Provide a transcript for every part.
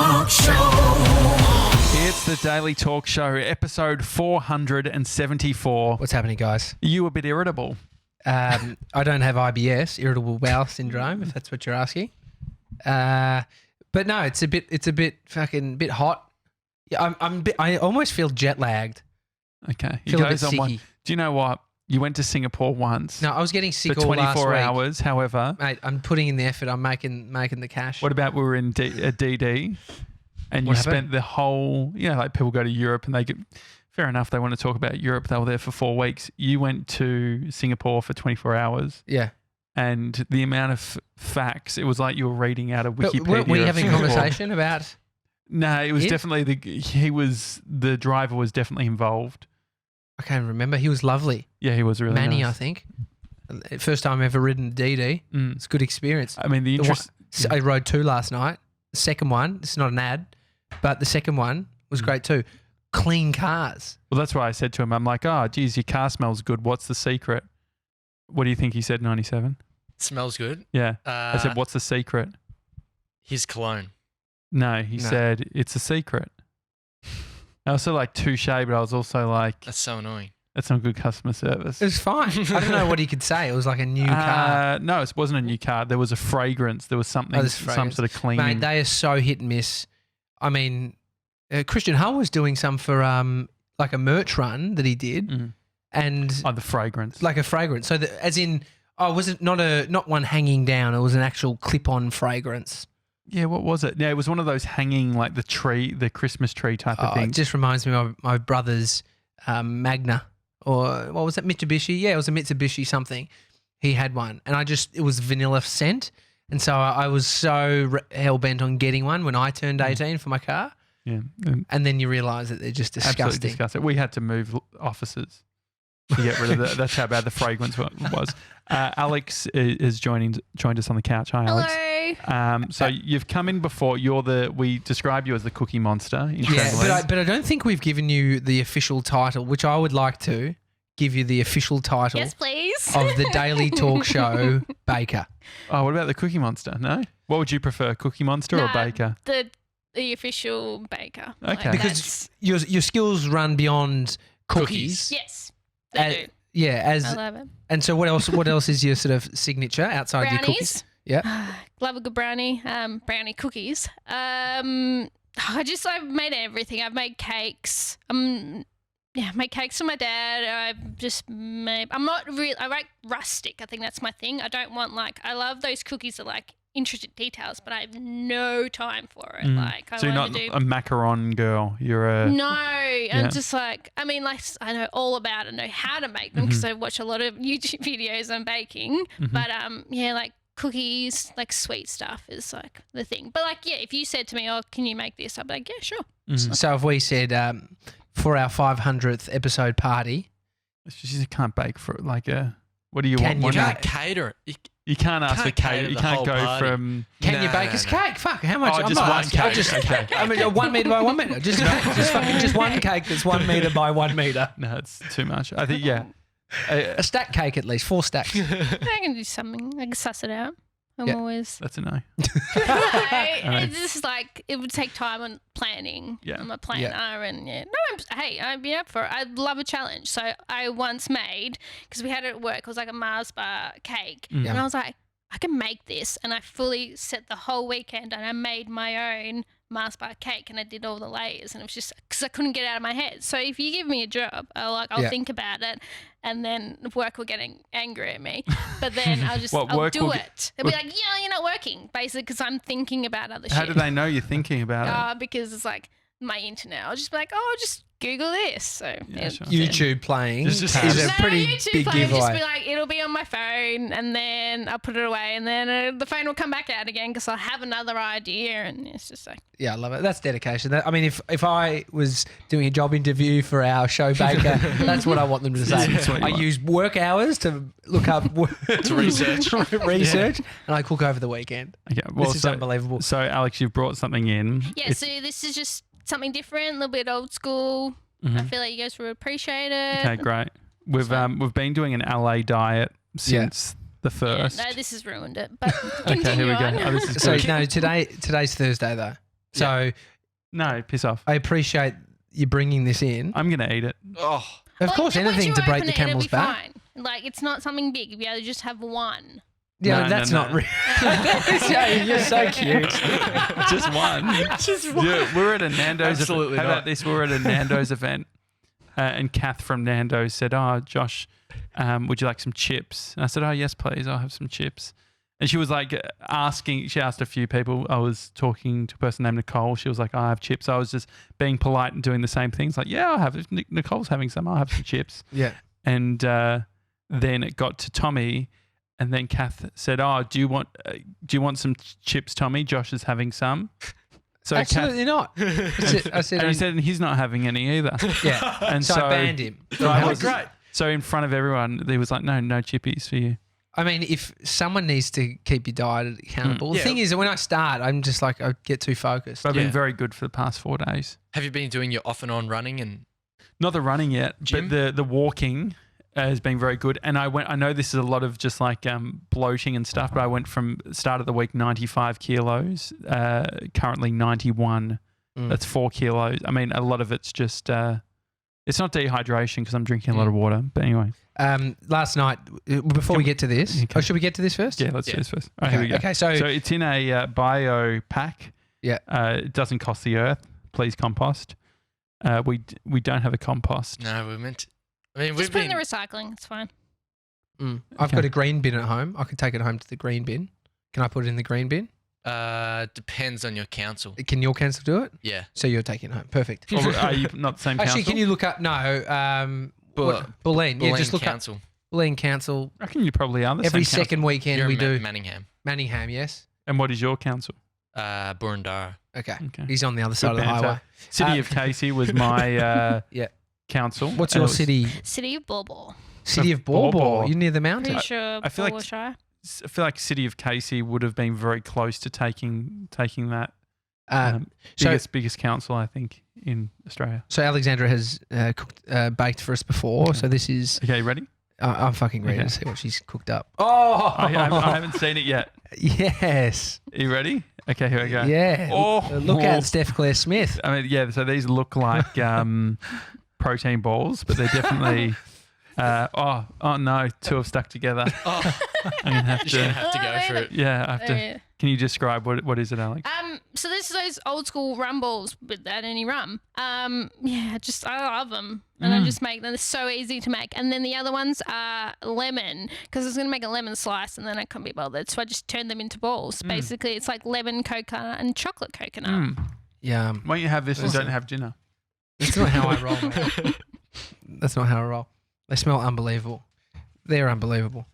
Talk Show. It's the Daily Talk Show, episode 474. What's happening, guys? You a bit irritable. I don't have IBS, irritable bowel syndrome, if that's what you're asking. But no, it's a bit hot. Yeah, I almost feel jet lagged. Okay. Feel a bit sicky. Do you know what? You went to Singapore once. No, I was getting sick for all last 24 week. hours, however. Mate, I'm putting in the effort. I'm making the cash. What about we were in DiDi and you What spent happened? the whole, like people go to Europe and they get, fair enough, they want to talk about Europe. They were there for 4 weeks. You went to Singapore for 24 hours. Yeah. And the amount of facts, it was like you were reading out of But Wikipedia. were you having a Singapore. conversation about... No, it was It? definitely the driver was definitely involved. I can't remember. He was lovely. Yeah, he was really Manny, nice. I think. First time ever ridden DiDi. Mm. It's a good experience. I mean, the interest. I rode 2 last night. The second one, this is not an ad, but the second one was great too. Clean cars. Well, that's why I said to him, I'm like, oh, geez, your car smells good. What's the secret? What do you think he said, 97? Smells good. Yeah. I said, what's the secret? His cologne. No, he said, it's a secret. I was also like touche, but I was also like, That's so annoying. that's not good customer service. It was fine. I don't know what he could say. It was like a new car. No, it wasn't a new car. There was a fragrance. There was something, there's some fragrance. sort of cleaning. Mate, they are so hit and miss. I mean, Christian Hull was doing some for like a merch run that he did, Mm. and the fragrance. like a fragrance. So as in, was it not one hanging down? It was an actual clip-on fragrance. Yeah, what was it? Yeah, it was one of those hanging, like the Christmas tree type of It thing. just reminds me of my brother's Magna, or what was that, Mitsubishi? Yeah, it was a Mitsubishi something. He had one, and it was vanilla scent, and so I was so hell-bent on getting one when I turned 18 for my car, Yeah. and then you realise that they're just Absolutely disgusting. disgusting. We had to move offices to get rid of that. That's how bad the fragrance was. Alex is joined us on the couch. Hi, Alex. Hello. So you've come in before. We describe you as the Cookie Monster. Yeah, but I don't think we've given you the official title, which I would like to give you the official title Yes, please. of the Daily Talk Show Baker. Oh, what about the Cookie Monster? No? What would you prefer, Cookie Monster or Nah, Baker? The official baker. Okay. Because your skills run beyond cookies. yes, they do. Yeah, I love it. and so what else? What else is your sort of signature outside your cookies? Brownies. Yeah. Love a good brownie. Brownie cookies. I've made everything. I've made cakes. I make cakes for my dad. I'm not really. I like rustic. I think that's my thing. I don't want I love those cookies that intricate details, but I have no time for it. So you're not a macaron girl. You're a No, I'm just I know all about it, know how to make them because I watch a lot of YouTube videos on baking. But cookies, sweet stuff is the thing. But if you said to me, "Oh, can you make this?" I'd be like, "Yeah, sure." So if we said for our 500th episode party, You can't bake for what do you Can want? you You make- can't cater it. You can't ask for cater cake. You the can't whole go party. from. can you No, bake no, us no. cake? Fuck, how much? Oh, I'm just not one asking. cake. Okay. I mean, 1 metre by 1 metre. Just one cake that's 1 metre by 1 metre. No, it's too much. I think A stack cake at least, 4 stacks. I can do something. I can suss it out. I'm Yeah. always. that's a no. It's just it would take time on planning. Yeah. I'm a planner, and I'd be up for it. I'd love a challenge. So I once made, because we had it at work, it was like a Mars bar cake, and I was like, I can make this, and I fully set the whole weekend, and I made my own Mars bar cake, and I did all the layers, and it was just because I couldn't get it out of my head. So if you give me a job, I'll think about it, and then work will get angry at me, but then I'll do it. They'll be like, "Yeah, you're not working," basically, because I'm thinking about other shit. How do they know you're thinking about it? Because it's my internet. I'll just be like, just Google this. So sure. YouTube playing It's just- is a no, pretty YouTube big playing, just giveaway. be like, it'll be on my phone, and then I'll put it away, and then the phone will come back out again because I'll have another idea, and it's just like, Yeah, I love it. That's dedication. I mean, if I was doing a job interview for our show Baker, that's what I want them to say. That's what you I want. use work hours to look up research. and I cook over the weekend. Okay, well, This is unbelievable. So, Alex, you've brought something in. yeah. So this is just something different, a little bit old school. I feel like you guys would appreciate it. Okay, great. We've been doing an LA diet since the first. No, this has ruined it. But Okay, here we go. continue on. Oh, this is So good. no, today's Thursday though. So No, piss off. I appreciate you bringing this in. I'm going to eat it. Oh, Of course, then once anything you to break open the it, it'll camel's be back. fine. Like, it's not something big. You'll be able to just have one. Yeah, No, that's no, not no. real. You're so cute. Just one. just one. Yeah, we're at a Nando's. Absolutely How not. about this? We're at a Nando's event, and Kath from Nando's said, "Oh, Josh, would you like some chips?" And I said, "Oh, yes, please. I'll have some chips." And she was like asking. She asked a few people. I was talking to a person named Nicole. She was like, "I have chips." I was just being polite and doing the same things. Like, "Yeah, I'll have. If Nicole's having some, I'll have some chips." Yeah. And then it got to Tommy. And then Kath said, "Oh, do you want some chips, Tommy? Josh is having some." So Absolutely not. I said, and he said he's not having any either. yeah. And So I banned him. So I was great. So in front of everyone, he was like, "No chippies for you." I mean, if someone needs to keep your diet accountable, the Yeah. thing is that when I start, I'm just like, I get too focused. So I've Yeah. been very good for the past 4 days. Have you been doing your off and on running and Not the running yet, Gym? but the walking has been very good. And I know this is a lot of just like bloating and stuff, but I went from start of the week 95 kilos, currently 91. That's 4 kilos. I mean, a lot of it's just it's not dehydration because I'm drinking a lot of water. But anyway, Last night, before we get to this, Okay. should we get to this first? yeah, let's do Yeah. this first. All right, here we go. Okay, so, So it's in a bio pack. Yeah. It doesn't cost the earth. Please compost. We don't have a compost. no? We're meant to. I mean, Just we've put it in been. the recycling. It's fine. I've Okay. got a green bin at home. I can take it home to the green bin. Can I put it in the green bin? Depends on your council. Can your council do it? Yeah. So you're taking it home. Perfect. Or are you not the same Actually, council? can you look up? No. Bulleen. Yeah, just look council. up Bulleen Council. I reckon you probably are the Every same council. second weekend You're we in do Manningham. Manningham. Yes. And what is your council? Burundara. Okay. Okay. He's on the other side of the banter. highway. City of Casey was my Yeah. council. What's And your it was- city? City of Bauble. City of Bawbor. Bawbor. You're near the mountain. Pretty sure I feel like- Bauble Shire. I feel like City of Casey would have been very close to taking that So- biggest council, I think, in Australia. So Alexandra has cooked, baked for us before. So this is. Okay, ready? I'm fucking ready Okay. to see what she's cooked up. Oh, I haven't seen it yet. yes. Are you ready? Okay, here we go. Yeah. Oh. Look at Steph Claire Smith. I mean, yeah. So these look like protein balls, but they're definitely. Oh no! Two have stuck together. Oh, I'm gonna have you're gonna to. have to go for it. Yeah, I have to. Yeah. Can you describe what is it, Alex? So this is those old school rum balls without any rum. Yeah, just I love them, and I just make them. They're so easy to make. And then the other ones are lemon, because I was gonna make a lemon slice, and then I couldn't be bothered, so I just turned them into balls. Basically, it's like lemon coconut and chocolate coconut. Mm. Yeah. Why don't you have this and Awesome. don't have dinner? That's not how I roll, mate. That's not how I roll. They smell unbelievable. They're unbelievable.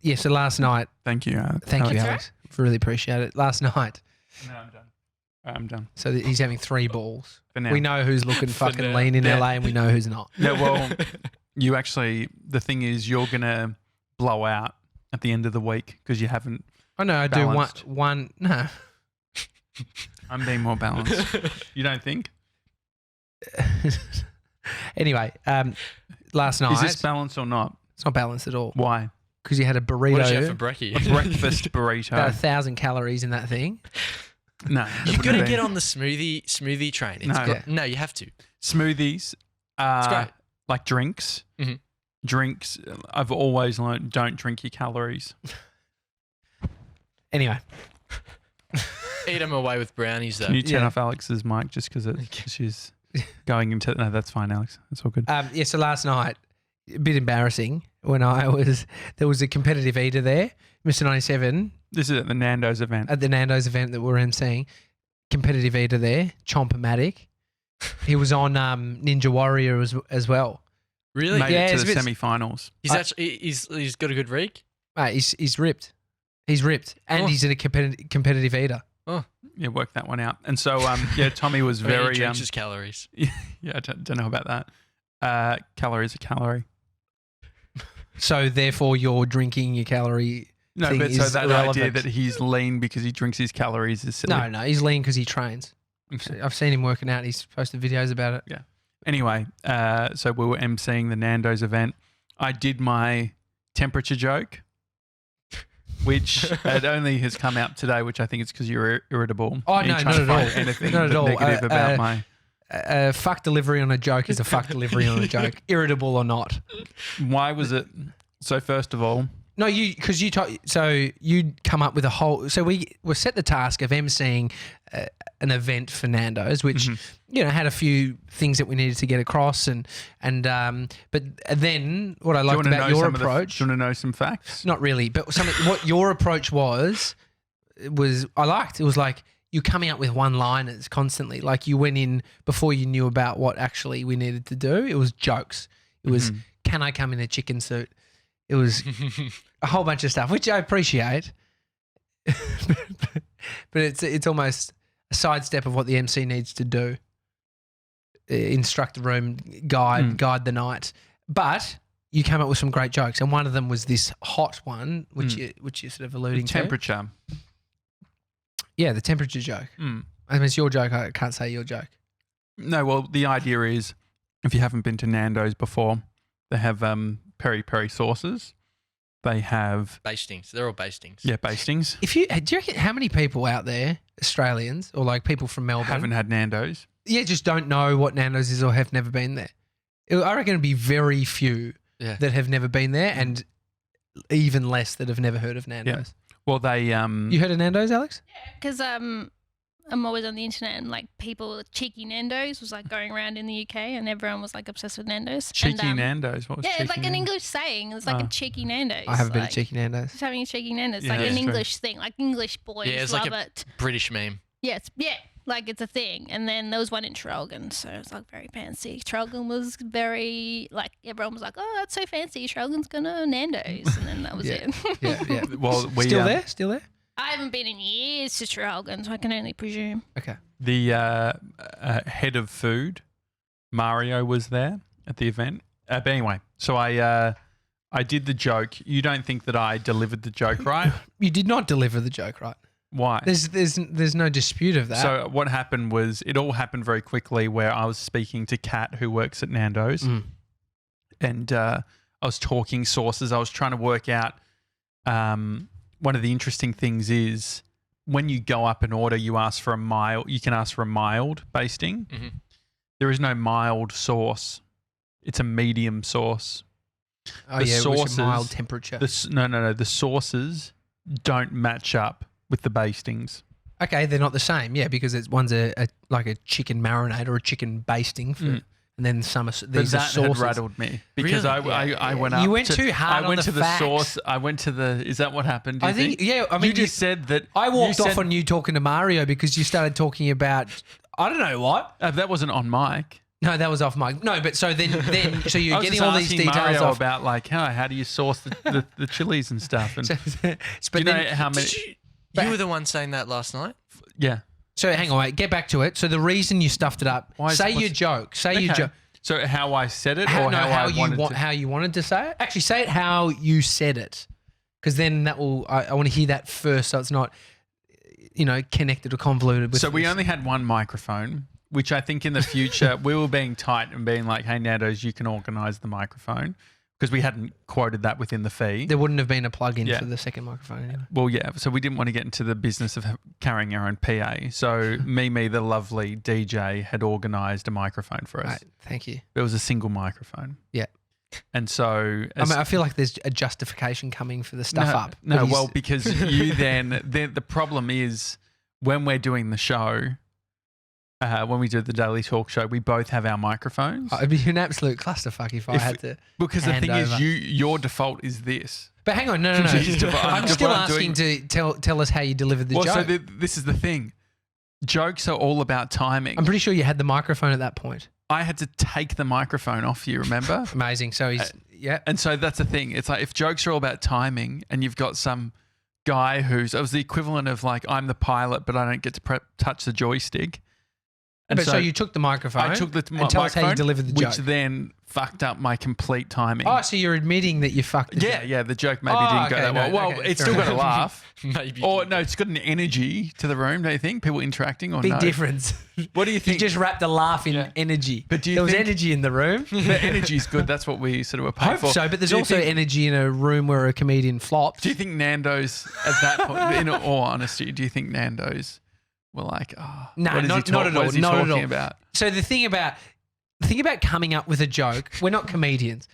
Yeah, so last night, Thank you. thank you, That's Alex. Really appreciate it. Last night, No, I'm done. I'm done. so he's having 3 balls. For now. We know who's looking fucking now. lean in Yeah. LA and we know who's not. Yeah, well, you actually, the thing is, you're going to blow out at the end of the week because you haven't. I know, I Balanced. do one. No. I'm being more balanced. You don't think? Anyway, last night, Is this balanced or not? it's not balanced at all Why? because you had a What did you have for burrito, brekkie? Breakfast burrito. about 1,000 calories in that thing. No. You gotta get on the smoothie train. It's No. no, you have to. Smoothies. It's great. Like drinks. Mhm. Drinks. I've always learned don't drink your calories. Anyway, Eat them away with brownies though. Can you turn Yeah. off Alex's mic just because she's going into. No, that's fine, Alex. That's all good. yeah. So last night, a bit embarrassing when there was a competitive eater there, Mr. 97 This is at the Nando's event. at the Nando's event that we're emceeing. Competitive eater there, Chomp-O-Matic. He was on Ninja Warrior as well. Really? Made Yeah, it to it's the a bit- semi-finals. He's actually he's got a good reek. Mate, he's ripped. He's ripped, and Oh. he's a competitive eater. Yeah, work that one out. And so, yeah, Tommy was I mean, very. he drinks his calories. Yeah, I don't know about that. Calorie is a calorie. So therefore, you're drinking your calorie. No, Thing but so is that idea irrelevant. that he's lean because he drinks his calories is silly. No, he's lean because he trains. Okay. I've seen him working out. He's posted videos about it. Anyway, so we were emceeing the Nando's event. I did my temperature joke. which it only has come out today, which I think it's because you're irritable. Oh, And no, you're not trying to at all. find Anything Not at all. negative about my. Fuck delivery on a joke is a fuck delivery on a joke, irritable or not. Why was it? So first of all, No, because so you'd come up with a whole. So we were set the task of emceeing an event for Nandos, which had a few things that we needed to get across, but then what I liked about your approach. Do you want to know some facts? Not really, but what your approach was I liked. It was like you coming up with one-liners constantly. Like you went in before you knew about what actually we needed to do. It was jokes. It was, can I come in a chicken suit? It was a whole bunch of stuff, which I appreciate, but it's almost a sidestep of what the MC needs to do. Instruct the room, guide the night. But you came up with some great jokes, and one of them was this hot one, which you're sort of alluding to. Temperature. Yeah, the temperature joke. I mean, it's your joke. I can't say your joke. No, well, the idea is, if you haven't been to Nando's before, they have peri-peri sauces. They have Bastings. They're all bastings. Yeah, bastings. Do you reckon how many people out there, Australians or like people from Melbourne, Haven't had Nando's. Yeah, just don't know what Nando's is or have never been there? I reckon it'd be very few that have never been there, and even less that have never heard of Nando's. Well, they You heard of Nando's, Alex? Because I'm always on the internet and like people cheeky Nandos was like going around in the UK and everyone was like obsessed with Nandos. cheeky and, Nando's. What was Yeah, cheeky it's like an Nando's? English saying. It's like a cheeky Nandos. I haven't been to like, Cheeky Nando's. Just having a cheeky Nandos. It's Yeah, like an that's true. English thing. Like English boys Yeah, it's love like a it. British meme. Yeah, like it's a thing. And then there was one in Traralgon, so it's like very fancy. Traralgon was very like everyone was like, "Oh, that's so fancy. Traralgon's gonna Nando's," and then that was it. Yeah. Well, we Still there? I haven't been in years to Traralgon, so I can only presume. Okay. The head of food, Mario, was there at the event. But anyway, so I did the joke. You don't think that I delivered the joke right? You did not deliver the joke right. Why? There's no dispute of that. So what happened was it all happened very quickly where I was speaking to Kat, who works at Nando's, and I was talking sources. I was trying to work out one of the interesting things is when you go up an order, you ask for a mild. You can ask for a mild basting. There is no mild sauce. It's a medium sauce. oh the yeah, it was sauces- a mild temperature. No. The sauces don't match up with the bastings. Okay, they're not the same. Yeah, because one's a like a chicken marinade or a chicken basting, and then some But these are that sauces. had rattled me because Really? I went up. You went too hard I went on the to facts. the sauce. I went to the. Is that what happened? Do you I think yeah. I mean, you just said that. I walked you off said- on you talking to Mario because you started talking about I don't know what. That wasn't on mic. No, that was off mic. No, but so then so I you're was getting just all these asking details Mario off. about like how do you source the chilies and stuff and So, do you know how many? You were the one saying that last night. Yeah. So hang on, wait, get back to it. So the reason you stuffed it up, Why is- say your what's- joke. Say your Okay. joke. So how I said it or how you wanted to say it. Actually, say it how you said it, because then that will. I want to hear that first, so it's not, connected or convoluted. With So we this. only had one microphone, which I think in the future we were being tight and being like, "Hey Nando's, you can organise the microphone," because we hadn't quoted that within the fee. There wouldn't have been a plug-in Yeah. for the second microphone. Anyway. Well, yeah. So we didn't want to get into the business of carrying our own PA. So Mimi, the lovely DJ, had organised a microphone for us. Right, thank you. It was a single microphone. Yeah. And so, I feel like there's a justification coming for the stuff up. No, Nobody's- well, because you then the problem is when we're doing the show, when we do the daily talk show, we both have our microphones. It'd be an absolute clusterfuck if I had to. Because the hand thing is, over. your default is this. But hang on, no. Jeez, I'm what still I'm asking doing- to tell us how you delivered the Well, joke. so this is the thing. Jokes are all about timing. I'm pretty sure you had the microphone at that point. I had to take the microphone off you, remember? Amazing. So he's yeah. And so that's the thing. It's like if jokes are all about timing and you've got some guy it was the equivalent of like, I'm the pilot, but I don't get to touch the joystick. And But so you took the microphone. I took the and tell us how you microphone, delivered the which joke. then fucked up my complete timing. Oh, so you're admitting that you fucked the joke. Yeah, the joke maybe Oh, didn't go okay, that well. no, Well, okay, it's fair still got a enough. laugh. Maybe. Or no, it's got an energy to the room, don't you think? People interacting or Big no? difference. What do you You think? just wrapped a laugh in energy. But do you there was think- energy in the room. The energy's good. That's what we sort of were I paid hope for. so, but there's Do you also think- energy in a room where a comedian flops. Do you think Nandos at that point, in all honesty, do you think Nandos were like, oh, No, what is he not talk- at what all. is he Not at talking all. about? So the thing about coming up with a joke, we're not comedians,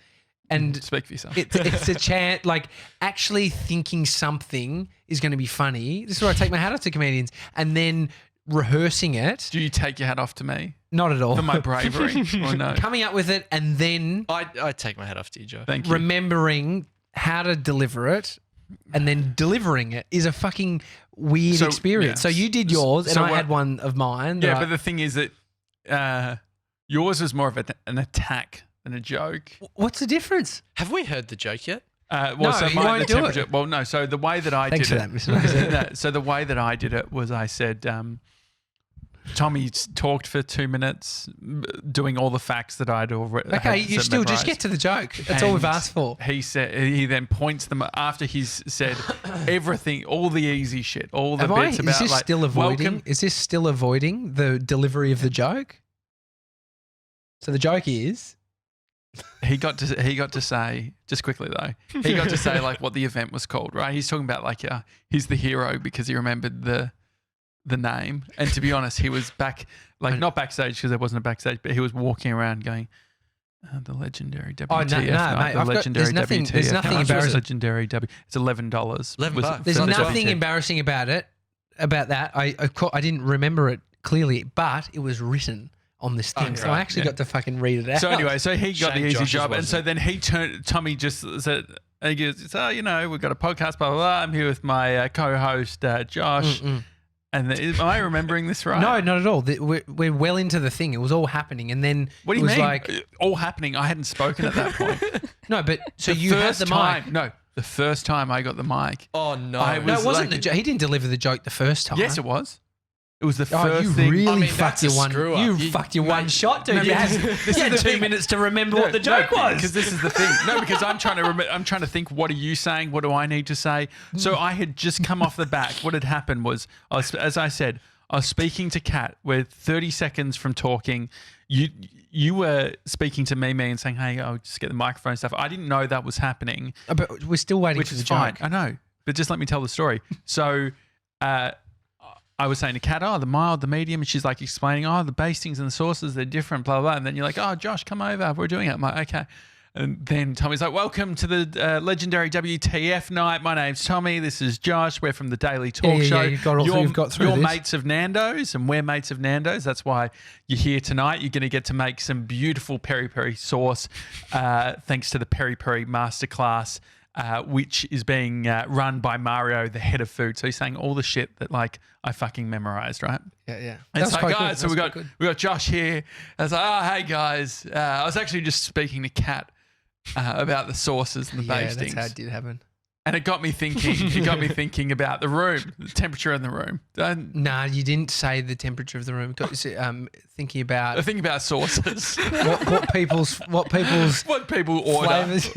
and Speak for yourself. it's a chance. Like actually thinking something is going to be funny. This is where I take my hat off to comedians, and then rehearsing it. Do you take your hat off to me Not at all. for my bravery or no? Coming up with it and then I take my hat off to you, Joe. Thank you. remembering how to deliver it and then delivering it is a fucking weird So, experience. yeah. So you did yours and So I what- had one of mine. Yeah, that but the thing is that yours was more of an attack than a joke. what's the difference? Have we heard the joke yet? No, you won't do it. Well, no. So the way that I Thanks did for it. that, Mr. Mason. No, so the way that I did it was I said, Tommy talked for 2 minutes, doing all the facts that I'd already. Okay, you still just get to the joke. That's all we've And asked for. He said he then points them after he's said everything, all the easy shit, all the bits about is this like still avoiding? welcome. Is this still avoiding the delivery of the joke? So the joke is He got to say just quickly though. He got to say like what the event was called, right? He's talking about like he's the hero because he remembered the name. And to be honest, he was not backstage because there wasn't a backstage, but he was walking around going. The legendary WTF Oh, no, night, mate, the I've got- legendary there's nothing- WTF there's nothing night. embarrassing- Legendary W. It's $11. $11. there's for the nothing WTF. embarrassing about it. About that, I didn't remember it clearly, but it was written on this thing, so I right, actually yeah. got to fucking read it out. So anyway, so he got Shame the easy Josh's job, and wasn't. so then Tommy just said, he goes, so we've got a podcast, blah blah blah. I'm here with my co-host Josh, and am I remembering this right? No, not at all. We're well into the thing. It was all happening, and then What do it you was mean? like All happening. I hadn't spoken at that point. no, but so The you had first the time, mic. No, the first time I got the mic. Oh no! I No, was it wasn't like- the joke. He didn't deliver the joke the first time. Yes, it was. It was the Oh, first you thing. really I mean, fucked that's a your one. screw up. You You- fucked your one mate, shot, dude. no, you had, this you is had the 2 thing. minutes to remember what the joke was. Because this is the thing. No, because I'm trying to I'm trying to think. What are you saying? What do I need to say? So I had just come off the back. What had happened was, as I said, I was speaking to Kat. We're 30 seconds from talking. You were speaking to me and saying, "Hey, I'll just get the microphone stuff." I didn't know that was happening, But we're still waiting which for is the fine. joke. I know, but just let me tell the story. So. I was saying to Kat, the mild, the medium, and she's like explaining, the bastings and the sauces, they're different, blah, blah, blah. And then you're like, Josh, come over. We're doing it. I'm like, okay. And then Tommy's like, welcome to the legendary WTF night. My name's Tommy. This is Josh. We're from the Daily Talk Yeah, Show. you've got through You're this. mates of Nandos, and we're mates of Nandos. That's why you're here tonight. You're going to get to make some beautiful peri-peri sauce thanks to the peri-peri masterclass. Which is being run by Mario, the head of food. So he's saying all the shit that like I fucking memorized, right? Yeah. And it's That's like, quite guys, good. so That's quite we got Josh here. I was like, hey guys. I was actually just speaking to Kat about the sauces and the good. Yeah, bastings. that's how it did happen. And it got me thinking. It got me thinking about the room, the temperature in the room. Nah, you didn't say the temperature of the room. Thinking I about think about sauces. what people's what people order. flavors.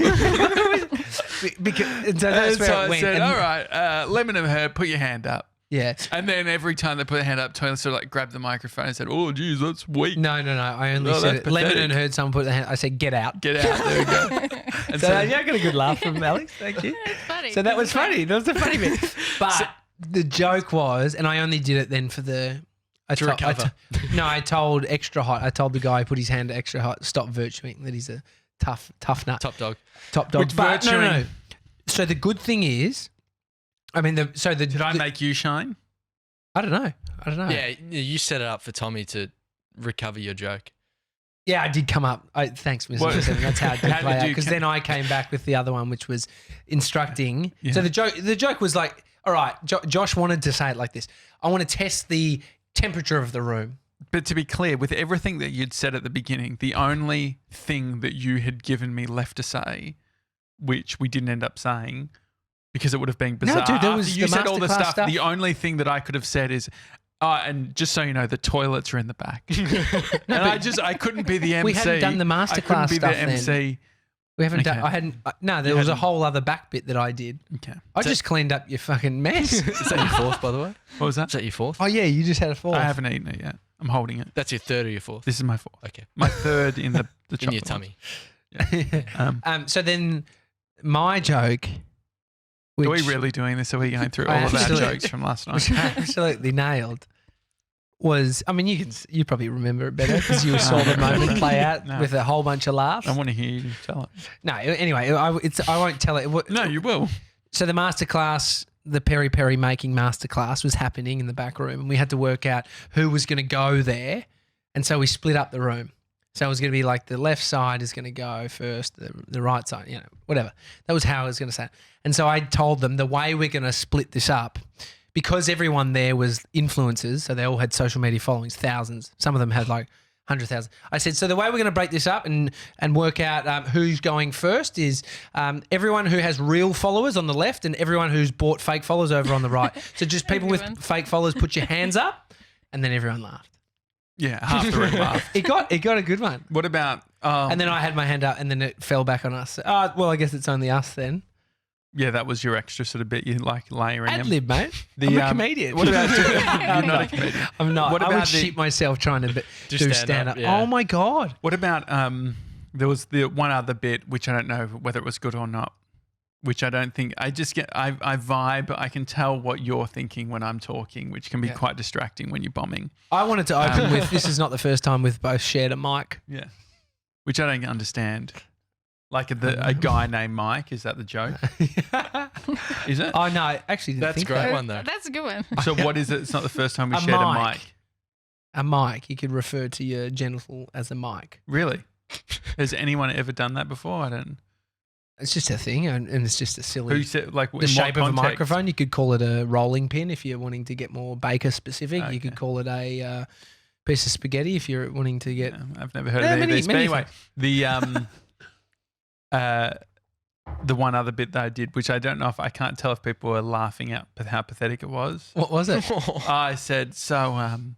Because so that's And where so it I went. said, And- all right, lemon and herb, put your hand up. Yeah. And then every time they put their hand up, Tony sort of like grabbed the microphone and said, "Oh, geez, that's weak. No. I only Oh, said that's it. Lemon pathetic. and heard someone put their hand. I said, get out. Get out." There we go. And So yeah, I got a good laugh from Alex. Thank you. It's funny. So that was funny. That was the funny bit. But the joke was, and I only did it then for the. To recover. I told extra hot. I told the guy who put his hand extra hot. Stop virtuing that he's a tough nut. Top dog. Top dog. Which But no. virtuing- So the good thing is, I mean, Did I make you shine? I don't know. Yeah, you set it up for Tommy to recover your joke. Yeah, I did come up. Thanks, Mr. What- Wilson. That's how it did How play did out. you Because come- then I came back with the other one, which was instructing. Yeah. So the joke was like, all right, Josh wanted to say it like this. I want to test the temperature of the room. But to be clear, with everything that you'd said at the beginning, the only thing that you had given me left to say, which we didn't end up saying, because it would have been bizarre. dude, there After was you the said all the masterclass stuff. stuff. The only thing that I could have said is, Oh, and just so you know, the toilets are in the back. And I couldn't be the MC. We hadn't done the masterclass be stuff the MC. then. We haven't done. Okay. I hadn't. No, there was a whole other back bit that I did. Okay. I just cleaned up your fucking mess. Is that your fourth, by the way? What was that? Is that your fourth? Oh yeah, you just had a fourth. I haven't eaten it yet. I'm holding it. That's your third or your fourth? This is my fourth. Okay. My third in the In your chocolate tummy. one. So then, my joke. Are we really doing this? Are we going through all of our Absolutely. jokes from last night? Which I absolutely nailed. Was, I mean, you probably remember it better because you saw the moment play out No. with a whole bunch of laughs. I want to hear you tell it. No, anyway, I won't tell it. No, you will. So the masterclass, the peri peri making masterclass was happening in the back room, and we had to work out who was going to go there, and so we split up the room. So it was going to be like the left side is going to go first, the right side, whatever. That was how I was going to say it. And so I told them the way we're going to split this up, because everyone there was influencers, so they all had social media followings, thousands. Some of them had like 100,000. I said, so the way we're going to break this up and work out who's going first is everyone who has real followers on the left and everyone who's bought fake followers over on the right. So just people with fake followers, put your hands up, and then everyone laughed. Yeah, half the room laughed. It got a good one. What about? And then I had my hand up, and then it fell back on us. Well, I guess it's only us then. Yeah, that was your extra sort of bit. You like layering Ad them. lib, mate. The, I'm a comedian. What about? You're not a comedian. I'm not. What I about would shit myself trying to do stand up. yeah. Oh my God. What about? There was the one other bit which I don't know whether it was good or not. Which I don't think. I just get. I vibe. I can tell what you're thinking when I'm talking, which can be quite distracting when you're bombing. I wanted to open with, this is not the first time we've both shared a mic. Yeah, which I don't understand. Like a guy named Mike, is that the joke? Is it? Oh, no, I actually didn't That's a think great that. one, though. That's a good one. So what is it? It's not the first time we A shared a mic. mic. A mic. You could refer to your genital as a mic. Really? Has anyone ever done that before? I don't. It's just a thing, and it's just a silly... Who said like the in shape what of a context? microphone. You could call it a rolling pin if you're wanting to get more baker specific. You could Okay. call it a piece of spaghetti if you're wanting to get... Yeah, I've never heard Yeah, of any of many- these. But many anyway, the one other bit that I did, which I don't know if I can't tell if people were laughing at how pathetic it was. What was it? I said, so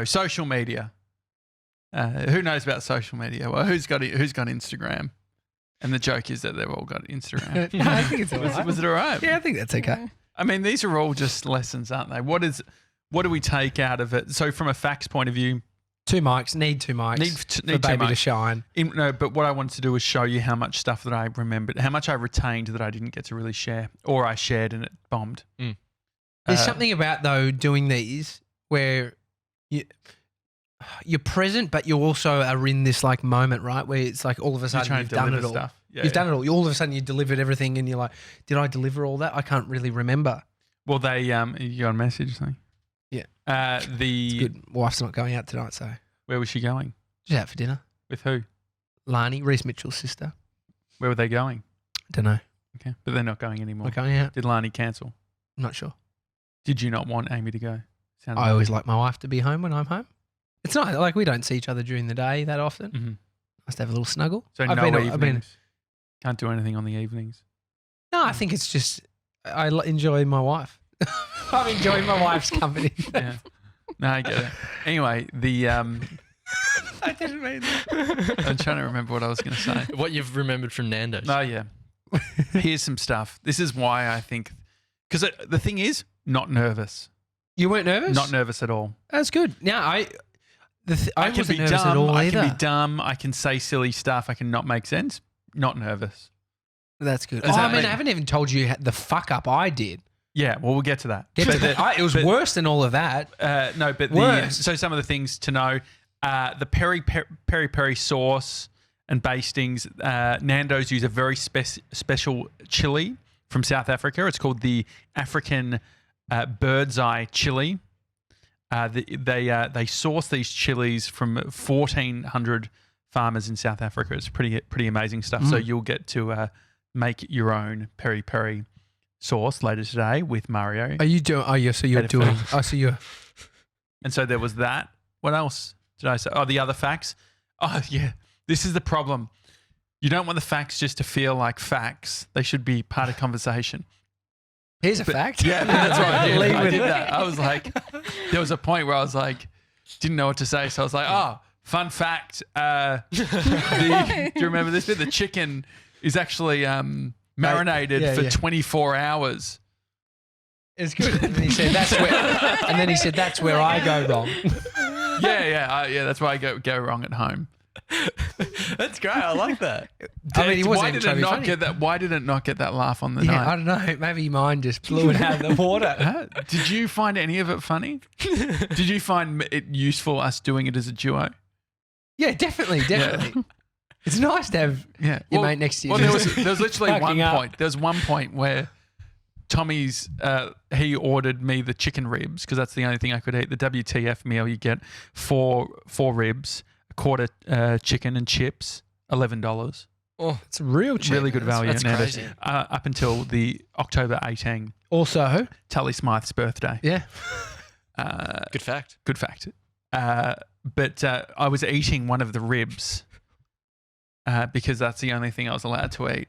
social media. Who knows about social media? Well, who's got Instagram? And the joke is that they've all got Instagram. No, I think it's all right. Was it all right? Yeah, I think that's okay. I mean, these are all just lessons, aren't they? What do we take out of it? So from a facts point of view, Need two mics. need for baby two to mics. shine. No, but what I wanted to do was show you how much stuff that I remembered, how much I retained that I didn't get to really share, or I shared and it bombed. There's something about, though, doing these where you're present, but you also are in this like moment, right? Where it's like all of a sudden trying you've to done it deliver all. stuff. Yeah, You've done it all. All of a sudden you delivered everything and you're like, did I deliver all that? I can't really remember. Well, they you got a message thing. Yeah. It's Good. Wife's not going out tonight, so Where was she going? just out for dinner. With who? Lani, Reese Mitchell's sister. Where were they going? Don't know. Okay, but they're not going anymore. Not going out. Did Lani cancel? I'm not sure. Did you not want Amy to go? Sounded I always like my wife to be home when I'm home. It's not like we don't see each other during the day that often. Mm-hmm. Nice to have a little snuggle. So I've no been- evenings. I've been- Can't do anything on the evenings. No, I think it's just enjoy my wife. I'm enjoying my wife's company. Yeah. No, I get it. Anyway, I didn't mean that. I'm trying to remember what I was going to say. What you've remembered from Nandos. Oh, yeah. Here's some stuff. This is why I think, because the thing is, not nervous. You weren't nervous? Not nervous at all. That's good. Yeah, I can wasn't be nervous dumb. at all I either. can be dumb. I can say silly stuff. I can not make sense. Not nervous. That's good. Does Oh, that I mean, mean- I haven't even told you the fuck up I did. Yeah, well, we'll get to that. Get to that. It was worse than all of that. No, but Worse. so some of the things to know: the peri sauce and bastings. Nandos use a very special chili from South Africa. It's called the African bird's eye chili. They source these chilies from 1,400 farmers in South Africa. It's pretty amazing stuff. So you'll get to make your own peri sauce later today with Mario. Are you doing? Oh, yeah. So you're Better doing. films. Oh, so you're. And so there was that. What else did I say? Oh, the other facts. Oh, yeah. This is the problem. You don't want the facts just to feel like facts. They should be part of conversation. Here's a fact. Yeah, that's what I did. Lead I with did it. that. I was like, there was a point where I was like, didn't know what to say. So I was like, oh, fun fact. Do you remember this bit? The chicken is actually marinated Yeah, for yeah. 24 hours. It's good. And then he said, that's where I go wrong. Yeah. That's why I go wrong at home. That's great. I like that. I mean, he wasn't Why even did trying it to be not funny. get that? Why did it not get that laugh on the Yeah, night? I don't know. Maybe mine just blew it out of the water. Huh? Did you find any of it funny? Did you find it useful us doing it as a duo? Yeah, definitely. It's nice to have Yeah, your mate next to you. Well, there was literally one Fucking up. point. There was one point where Tommy's he ordered me the chicken ribs because that's the only thing I could eat. The WTF meal you get four ribs, a quarter chicken and chips, $11. Oh, It's real cheap. Really good value. that's Nandos. crazy. Up until the October 18, Also, Tully Smythe's birthday. yeah. good fact. Good fact. But I was eating one of the ribs because that's the only thing I was allowed to eat.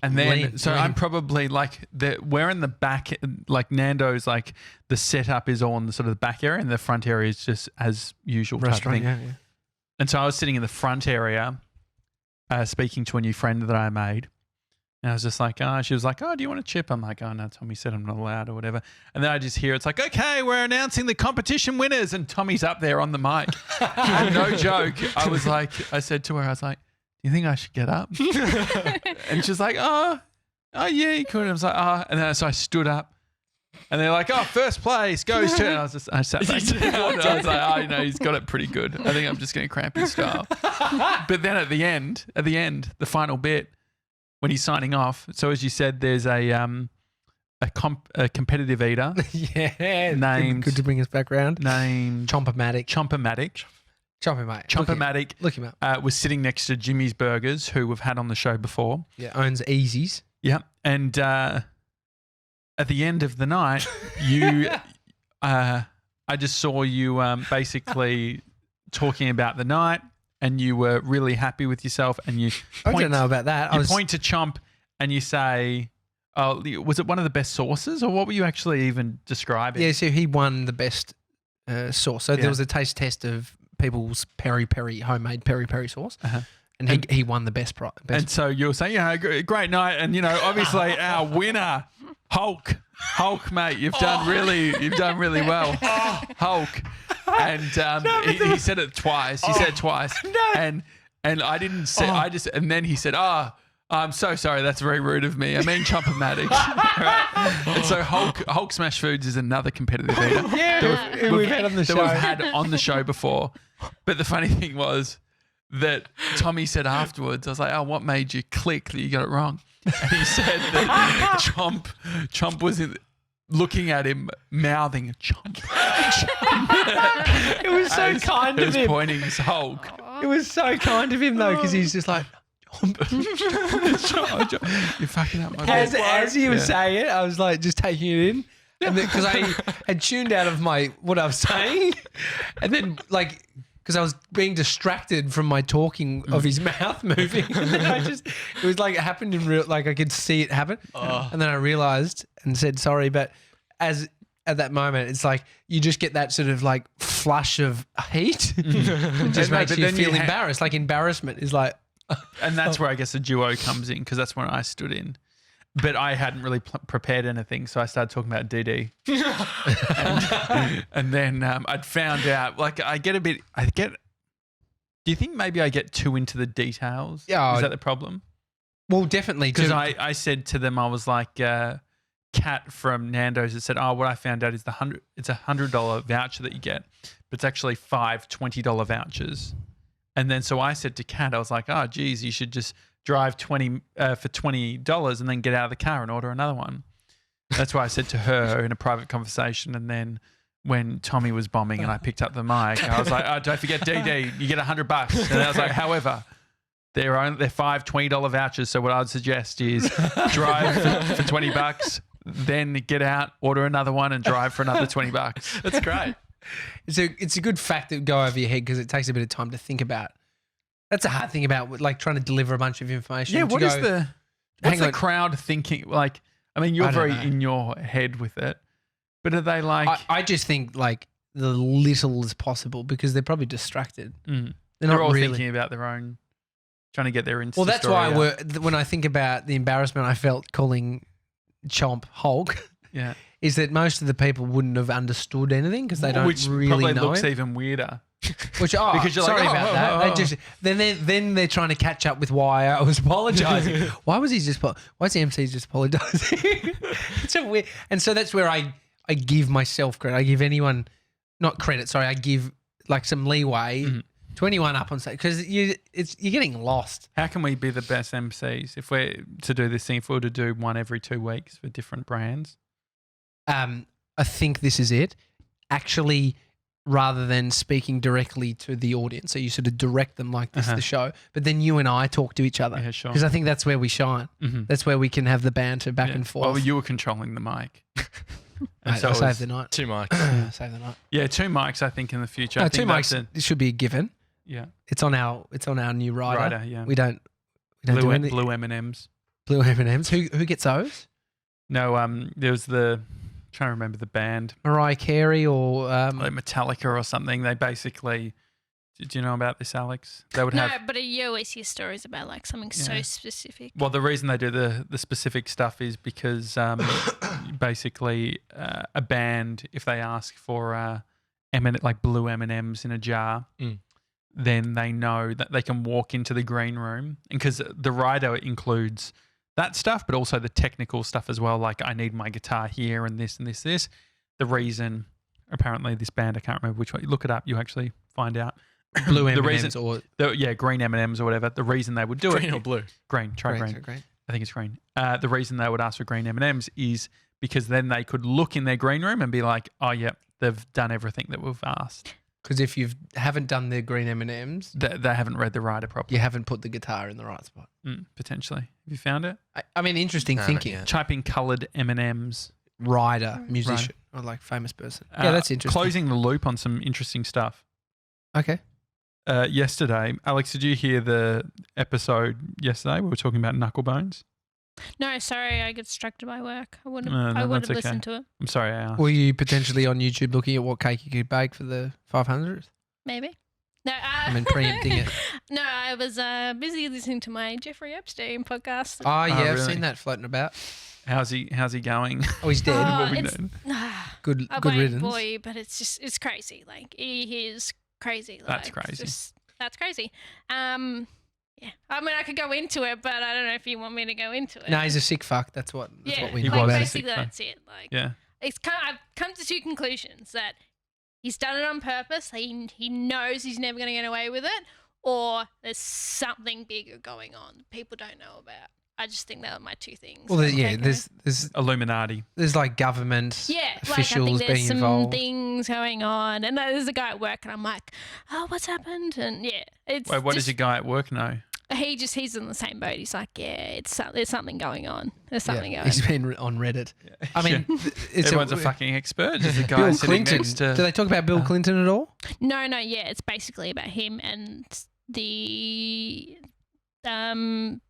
And then, Lean. I'm probably like, we're in the back, like Nando's, like the setup is all in the sort of the back area and the front area is just as usual type of Restaurant, thing. yeah. And so I was sitting in the front area speaking to a new friend that I made. And I was just like, she was like, oh, do you want a chip? I'm like, oh, no, Tommy said I'm not allowed or whatever. And then I just hear it's like, okay, we're announcing the competition winners. And Tommy's up there on the mic. And no joke. I said to her, I was like, do you think I should get up? And she's like, oh, yeah, you could. And I was like, oh. And then so I stood up. And they're like, oh, first place goes to. And I sat back down. And I was like, oh, he's got it pretty good. I think I'm just going to cramp his style. But then at the end, the final bit, when he's signing off, so as you said, there's a competitive eater Yeah. Named- Good to bring us back round. named Chompermatic. Chompermatic. Chomper, mate. Chompermatic Look him up. was sitting next to Jimmy's Burgers, who we've had on the show before. Yeah, owns Easies. Yeah. And at the end of the night, you, I just saw you basically talking about the night and you were really happy with yourself and you I don't know about that. You point to Chomp and you say, oh, was it one of the best sauces or what were you actually even describing? Yeah, so he won the best sauce. So Yeah. there was a taste test of people's homemade peri sauce. Uh-huh. And he won the best prize. And so you were saying, great night. And, obviously our winner, Hulk, mate, you've done really well. Hulk. And he said it twice. He said it twice. No. And I didn't say, and then he said, I'm so sorry. That's very rude of me. I mean, Chompermatic. Right? And so Hulk Smash Foods is another competitive eater. Yeah, we've had on the show. That we've had on the show before. But the funny thing was that Tommy said afterwards, I was like, oh, what made you click that you got it wrong? And he said that Chomp was looking at him, mouthing, Chomp. It was so kind of He was him. pointing his Hulk. It was so kind of him though, because he's just like, You're fucking up my as he was Yeah. saying it, I was like just taking it in, and because I had tuned out of what I was saying, and then because I was being distracted from my talking of his mouth moving, and then it was like it happened in real, like I could see it happen, and then I realized and said sorry, but at that moment, it's like you just get that sort of like flush of heat. It just No, makes but you then feel you ha- embarrassed. Like embarrassment is like, And that's where I guess the duo comes in because that's when I stood in. But I hadn't really prepared anything, so I started talking about DiDi. and then I'd found out, do you think maybe I get too into the details? Yeah. Is that the problem? well, definitely. Because too. I said to them, I was like, Kat from Nandos had said, oh, what I found out is it's a $100 voucher that you get, but it's actually 5 $20 vouchers. And then so I said to Kat, I was like, oh, geez, you should just drive for $20 and then get out of the car and order another one. That's why I said to her in a private conversation. And then when Tommy was bombing and I picked up the mic, I was like, oh, don't forget DD, you get $100. And I was like, however, they're $5 $20 vouchers. So what I'd suggest is drive for $20, then get out, order another one and drive for another $20. That's great. It's a good fact that go over your head because it takes a bit of time to think about. That's a hard thing about like trying to deliver a bunch of information. Yeah, to what's go, the hang on. crowd thinking? Like, I mean, you're I don't very know. in your head with it, but are they like? I just think like the little as possible because they're probably distracted. Mm. They're They're not all really. thinking about their own, trying to get their Insta Well, that's story why out. when I think about the embarrassment I felt calling Chomp Hulk, Yeah. is that most of the people wouldn't have understood anything because they don't Which really probably know looks it. even weirder. Which because you're like, sorry oh, about oh, that. oh, They oh. just then they're trying to catch up with why I was apologising. Why was he just? Why is the MC just apologising? It's so weird. And so that's where I give myself credit. I give anyone not credit. Sorry, I give like some leeway to anyone up on stage because you're getting lost. How can we be the best MCs if we're to do this thing? If we were to do one every 2 weeks for different brands, I think this is it. Actually, rather than speaking directly to the audience, so you sort of direct them like this is the show, but then you and I talk to each other. Yeah, sure. Because I think that's where we shine. Mhm. That's where we can have the banter back and forth. Well, you were controlling the mic. And Mate, so I'll it save was- the night. 2 mics. Save the night. Yeah, 2 mics. I think in the future. I No, think 2 that's mics. It should be a given. Yeah, It's on our new rider. rider. Yeah, We don't do blue anything. blue M&Ms. Blue M&Ms. Who gets those? No, there was trying to remember the band, Mariah Carey or like Metallica or something. They basically, do you know about this, Alex? They would No, have. but you always hear stories about like something so Yeah. specific. Well, the reason they do the specific stuff is because basically a band, if they ask for like blue M&Ms in a jar, then they know that they can walk into the green room. And because the rider includes that stuff, but also the technical stuff as well, like I need my guitar here and this and this, this. The reason, apparently this band, I can't remember which one, you look it up, you actually find out. blue the M&Ms reason, or green M&Ms or whatever. The reason they would do Green it. or blue? Green, try green. green. I think it's green. The reason they would ask for green M&Ms is because then they could look in their green room and be like, oh, yep, they've done everything that we've asked. Because if you haven't done the green M&Ms, They haven't read the rider properly. you haven't put the guitar in the right spot. Potentially. Have you found it? I mean, interesting No, not thinking. yet. Type in coloured M&Ms. Rider, musician, or like famous person. Yeah, Uh, that's interesting. Closing the loop on some interesting stuff. Okay. Yesterday, Alex, did you hear the episode yesterday? We were talking about knuckle bones. No, sorry, I get distracted by work. I wouldn't. No, I would that's have okay. listened to it. I'm sorry I asked. Were you potentially on YouTube looking at what cake you could bake for the 500th? Maybe. No, I mean, preempting it. No, I was busy listening to my Jeffrey Epstein podcast. Oh, yeah, I've really? seen that floating about. How's he going? Oh, he's dead. Oh, we it's, know. Good I good won't riddance. bore you, but it's crazy. Like he is crazy. Like, That's crazy. That's crazy. Yeah. I mean, I could go into it, but I don't know if you want me to go into it. No, he's a sick fuck. That's what we He know like about him. basically sick fuck. that's it. Like Yeah. it's I've come to 2 conclusions: that he's done it on purpose. He knows he's never going to get away with it, or there's something bigger going on that people don't know about. I just think that are my 2 things. Well, that I'm yeah, taking there's Illuminati. like government Yeah, like I think officials there's being some involved. things going on, and there's a guy at work, and I'm like, oh, what's happened? And yeah, it's Wait, what does just, your guy at work know? he's in the same boat. He's like, yeah, there's something going on. There's something Yeah, going. he's been on Reddit. I mean, it's Everyone's a fucking expert. Just a guy Bill sitting Clinton. next to. Do they talk about Bill Clinton at all? No, yeah, it's basically about him and the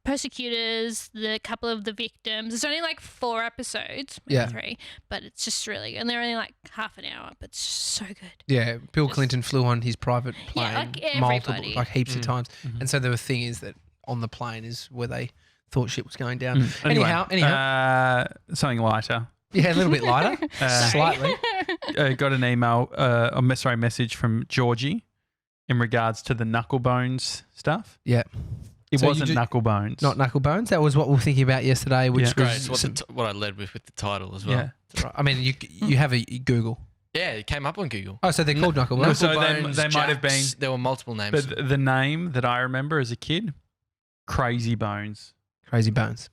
persecutors, the couple of the victims. There's only like 4 episodes, maybe Yeah. 3, but it's just really, and they're only like half an hour, but it's just so good. Yeah, Bill Just- Clinton flew on his private plane like multiple, everybody. like heaps of times. Mhm. And so the thing is that on the plane is where they thought shit was going down. Anyway, Anyhow. something lighter. Yeah, a little bit lighter, Sorry. slightly. Got an email, message from Georgie in regards to the knuckle bones stuff. Yeah. It So you wasn't ju- knuckle bones. Not knuckle bones. That was what we were thinking about yesterday, which Yeah. Great. was. It's what I led with the title as well. Yeah. I mean, you have a Google. Yeah, it came up on Google. Oh, so they're called knuckle no, bones. so Bones, they might have Jacks, been. There were multiple names. But the name that I remember as a kid, Crazy Bones. Crazy bones.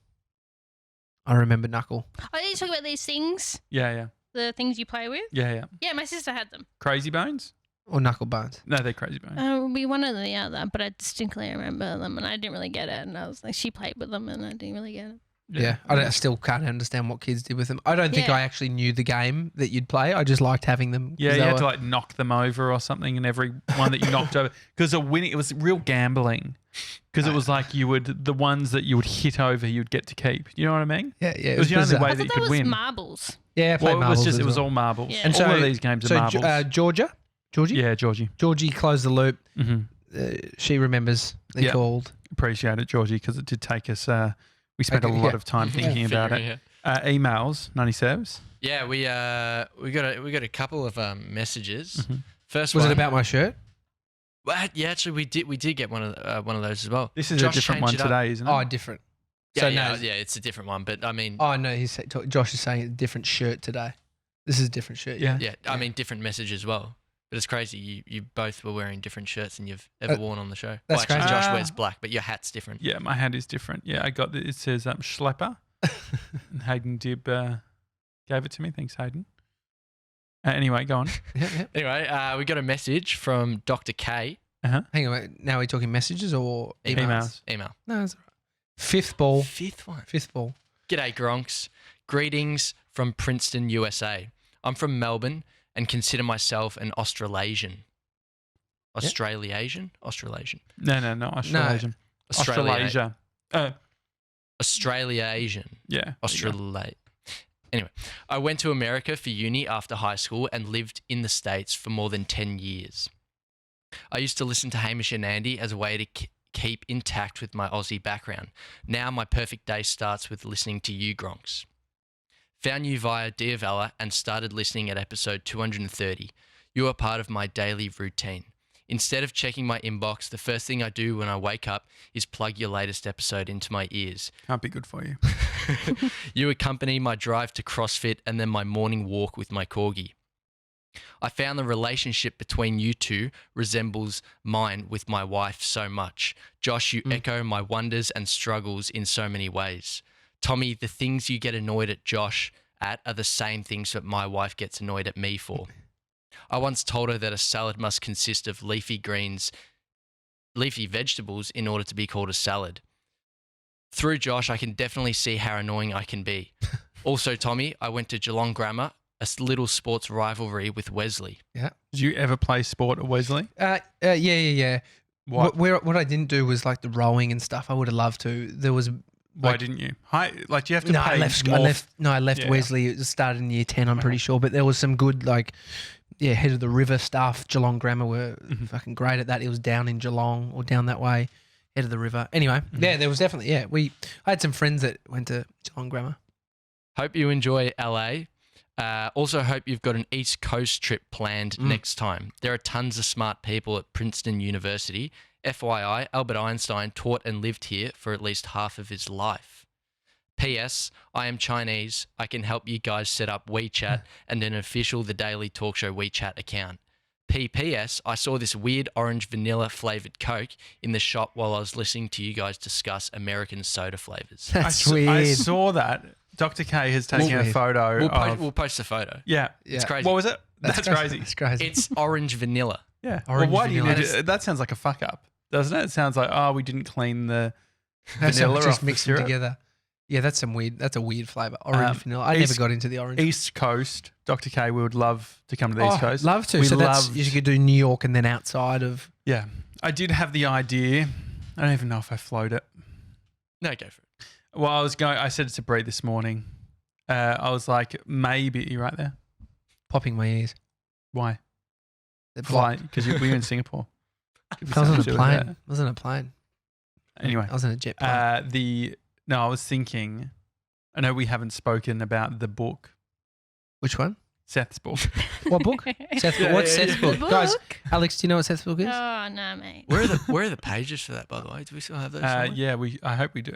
I remember knuckle. Oh, you talk about these things, Yeah. the things you play with. Yeah. Yeah, my sister had them. Crazy Bones? Or knuckle bones. No, they're Crazy Bones. We one or the other, but I distinctly remember them, and I didn't really get it. And I was like, she played with them, and I didn't really get it. Yeah. I still can't understand what kids did with them. I don't think Yeah. I actually knew the game that you'd play. I just liked having them. 'cause Yeah, you they had were- to like knock them over or something, and every one that you knocked over, because winning, it was real gambling, because it was like the ones that you would hit over, you'd get to keep. You know what I mean? Yeah, yeah. It was the only bizarre. way I that you thought could that was win. marbles. Yeah, I played Well, it was marbles just as it was well. all marbles. Yeah. And All of these games are marbles. Georgie? Yeah, Georgie. Georgie closed the loop. Mm-hmm. She remembers they Yeah. called. Appreciate it, Georgie, because it did take us. We spent a Okay, lot yeah. of time thinking about it. Figuring Emails, 97s. Yeah, we got a couple of messages. Mhm. First Was one it about my shirt? Well, yeah, actually, we did get one of those as well. This is Josh a different changed one it up. today, isn't it? Oh, different. Yeah, So yeah, no- yeah, it's a different one, but I mean, Oh, no, Josh is saying a different shirt today. This is a different shirt. Yeah. yeah, I mean, different message as well. But it's crazy. You both were wearing different shirts than you've ever worn on the show. that's actually, crazy. Josh Ah. wears black, but your hat's different. Yeah, my hat is different. Yeah, I got it says Schlepper. And Hayden Dibb gave it to me. Thanks, Hayden. Anyway, go on. Yeah, yeah. Anyway, we got a message from Dr. K. Hang on, wait, now we're talking messages or emails? Emails. Email. No, that's all right. Fifth ball. Fifth one. Fifth ball. G'day, Gronks. Greetings from Princeton, USA. I'm from Melbourne and consider myself an Australasian. Australasian? Australasian. No, not Australasian. Australasia. Australasian. Yeah. there you go. Australia. Anyway, I went to America for uni after high school and lived in the States for more than 10 years. I used to listen to Hamish and Andy as a way to keep intact with my Aussie background. Now my perfect day starts with listening to you, Gronks. Found you via Diavella and started listening at episode 230. You are part of my daily routine. Instead of checking my inbox, the first thing I do when I wake up is plug your latest episode into my ears. Can't be good for you. You accompany my drive to CrossFit and then my morning walk with my corgi. I found the relationship between you two resembles mine with my wife so much. Josh, you echo my wonders and struggles in so many ways. Tommy, the things you get annoyed at Josh at are the same things that my wife gets annoyed at me for. I once told her that a salad must consist of leafy vegetables in order to be called a salad. Through Josh, I can definitely see how annoying I can be. Also, Tommy, I went to Geelong Grammar, a little sports rivalry with Wesley. Yeah. Did you ever play sport at Wesley? Yeah. What? What I didn't do was like the rowing and stuff. I would have loved to. There was Why didn't you? Like, do you have to no, pay I left. more? I left Yeah. Wesley. It started in year 10. I'm pretty sure, but there was some good head of the river stuff. Geelong Grammar were fucking great at that. It was down in Geelong or down that way, head of the river. Anyway, yeah, there was definitely I had some friends that went to Geelong Grammar. Hope you enjoy LA. Also hope you've got an East Coast trip planned next time. There are tons of smart people at Princeton University. FYI, Albert Einstein taught and lived here for at least half of his life. P.S. I am Chinese. I can help you guys set up WeChat and an official The Daily Talk Show WeChat account. P.P.S. I saw this weird orange vanilla flavored Coke in the shop while I was listening to you guys discuss American soda flavors. That's I weird. saw that. Dr. K has taken a weird. photo We'll post a photo. Yeah. It's crazy. What was it? That's crazy. That's crazy. It's orange vanilla. Yeah. Orange why do you vanilla. need to, that sounds like a fuck up, doesn't it? It sounds like, we didn't clean the That's vanilla just off the mix them syrup. together. Yeah, that's a weird flavour. Orange vanilla. I East- never got into the orange. East Coast. Dr. K, we would love to come to the East Coast. Love to. We So loved- you could do New York and then outside of. Yeah. I did have the idea. I don't even know if I float it. No, go for it. Well, I said it to Bree this morning. I was like, maybe, you right there? Popping my ears. Why? They're Fly, blocked. because we were in Singapore. Could be I was on something a to do with plane. that. I was on a plane. Anyway, I was on a jet plane. I was thinking, I know we haven't spoken about the book, Which one? Seth's book. What book? Seth's book. Yeah, What's yeah, Seth's yeah. book? Guys, Alex, do you know what Seth's book is? Oh no, mate. Where are the pages for that, by the way? Do we still have those? somewhere? Yeah, I hope we do.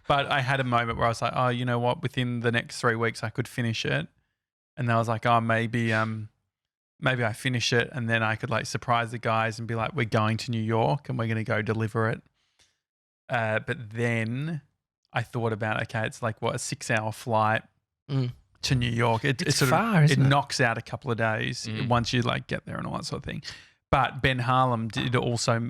But I had a moment where I was like, oh, you know what? Within the next 3 weeks, I could finish it. And then I was like, oh, maybe I finish it and then I could like surprise the guys and be like, we're going to New York and we're going to go deliver it. But then I thought about, okay, it's like, what, a 6-hour flight to New York. It's sort far, of, isn't it? knocks out a couple of days once you like get there and all that sort of thing. But Ben Harlem did also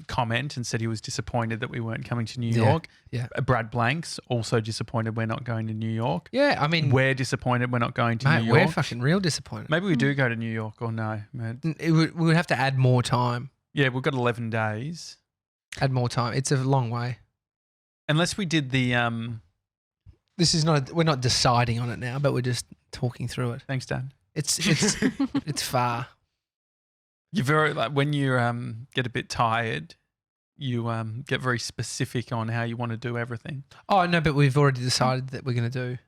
comment and said he was disappointed that we weren't coming to New York. Yeah. Brad Blanks also disappointed we're not going to New York. Yeah, I mean, We're disappointed we're not going to mate, New York. we're fucking real disappointed. Maybe we do go to New York or no. We would have to add more time. Yeah, we've got 11 days. Add more time. It's a long way. Unless we did the This is not. We're not deciding on it now, but we're just talking through it. thanks, Dad. It's far. You're very like when you get a bit tired, you get very specific on how you want to do everything. Oh no, but we've already decided that we're going to do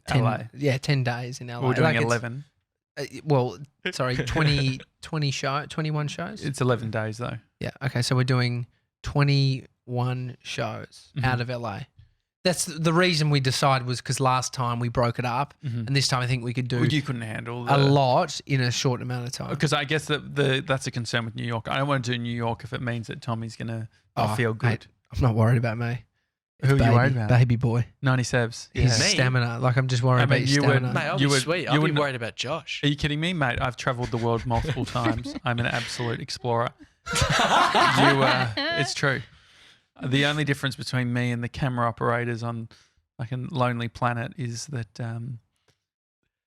10, LA. Yeah, 10 days in LA. We're doing Like, 11. Well, sorry, 21 shows. It's 11 days though. Yeah. Okay, so we're doing 21 shows out of LA. That's the reason we decided was because last time we broke it up, and this time I think we could do Well, you couldn't handle a lot in a short amount of time. Because I guess that's a concern with New York. I don't want to do New York if it means that Tommy's going to not feel good. Mate, I'm not worried about me. Who It's are you worried about? Baby boy. 97s. His Me? stamina. Like I'm just worried I about mean, his you would- stamina. Mate, I'll You be would- sweet. you I'll be wouldn't- worried about Josh. Are you kidding me, mate? I've travelled the world multiple times. I'm an absolute explorer. It's true. The only difference between me and the camera operators on like a Lonely Planet is that.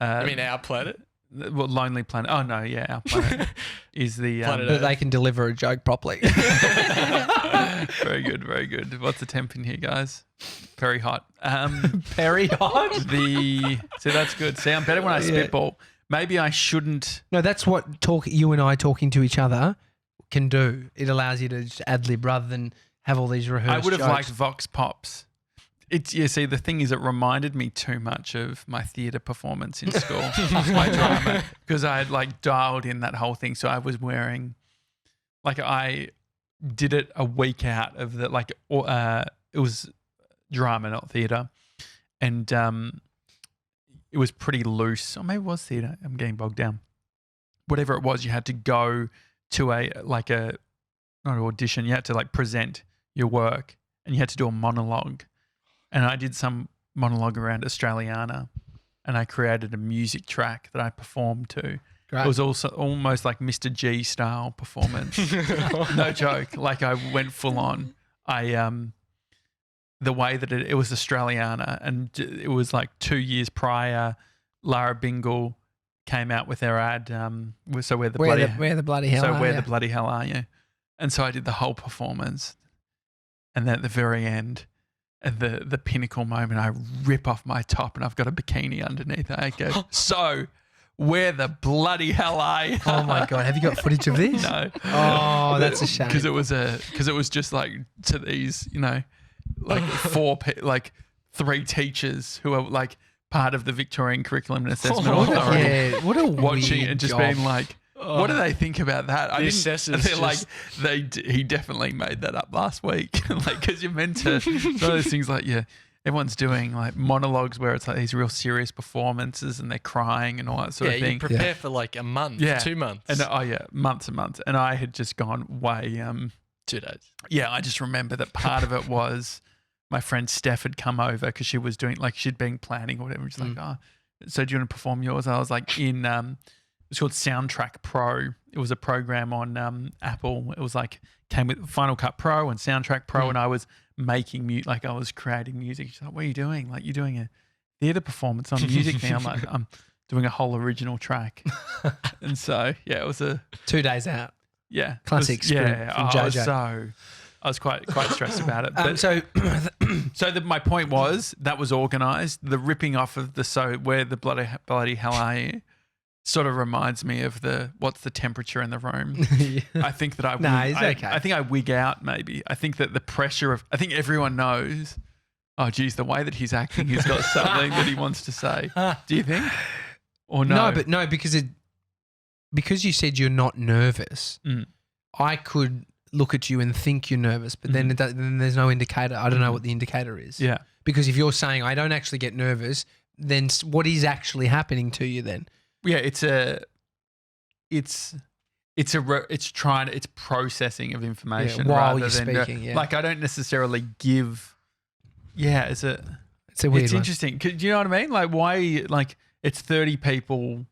I mean, our planet. Well, Lonely Planet. Oh no, yeah, our planet is the. Planet That they can deliver a joke properly. Very good, very good. What's the temp in here, guys? Very hot. Very hot. See, that's good. See, I'm better when I spitball. Maybe I shouldn't. No, that's what you and I talking to each other can do. It allows you to just ad lib rather than have all these rehearsed I would have jokes. liked Vox Pops. See, the thing is, it reminded me too much of my theatre performance in school, my drama, because I had like dialed in that whole thing. So I was wearing, like, I did it a week out of the it was drama, not theatre, and it was pretty loose. Or maybe it was theatre. I'm getting bogged down. Whatever it was, you had to go to not an audition. You had to like present your work, and you had to do a monologue. And I did some monologue around Australiana, and I created a music track that I performed to. Great. It was also almost like Mr. G style performance. No joke. Like I went full on. The way that it was Australiana, and it was like 2 years prior, Lara Bingle came out with their ad. So where the bloody hell so are where ya? the bloody hell are you? And so I did the whole performance, and then at the very end, at the pinnacle moment, I rip off my top and I've got a bikini underneath. I go, so where the bloody hell are you? Oh my god, have you got footage of this? No. Oh, that's a shame. Because it was just like to these, like three teachers who are like part of the Victorian Curriculum and Assessment Authority. Yeah, what a watching weird it and just job. being like, what do they think about that? The assessors They're like, just- he definitely made that up last week. Like, because you're meant to, it's one of those things like, everyone's doing like monologues where it's like these real serious performances and they're crying and all that sort of You thing. prepare for like a month, 2 months. And months and months. And I had just gone way, 2 days. yeah, I just remember that part of it was my friend Steph had come over because she was doing, like, she'd been planning or whatever. She's like, so do you want to perform yours? I was like, it's called Soundtrack Pro. It was a program on Apple. It was like, came with Final Cut Pro and Soundtrack Pro, and I was making music, like I was creating music. She's like, what are you doing? Like, you're doing a theatre performance on a music thing. I'm like, I'm doing a whole original track. And so, yeah, it was 2 days out. yeah. Classic sprint from JoJo. I was quite stressed about it. But So my point was that was organised. The ripping off of where the bloody hell are you sort of reminds me of what's the temperature in the room. I think that okay. I think I wig out maybe. I think that the pressure I think everyone knows, oh geez, the way that he's acting, he's got something that he wants to say. Do you think? Or no? No, because you said you're not nervous. I could look at you and think you're nervous, but then there's no indicator. I don't know what the indicator is. Yeah. Because if you're saying I don't actually get nervous, then what is actually happening to you then? Yeah, it's processing of information while rather you're than speaking. Yeah. like I don't necessarily give. Yeah, It's a weird it's one. interesting. Do you know what I mean? Like why? Like it's 30 people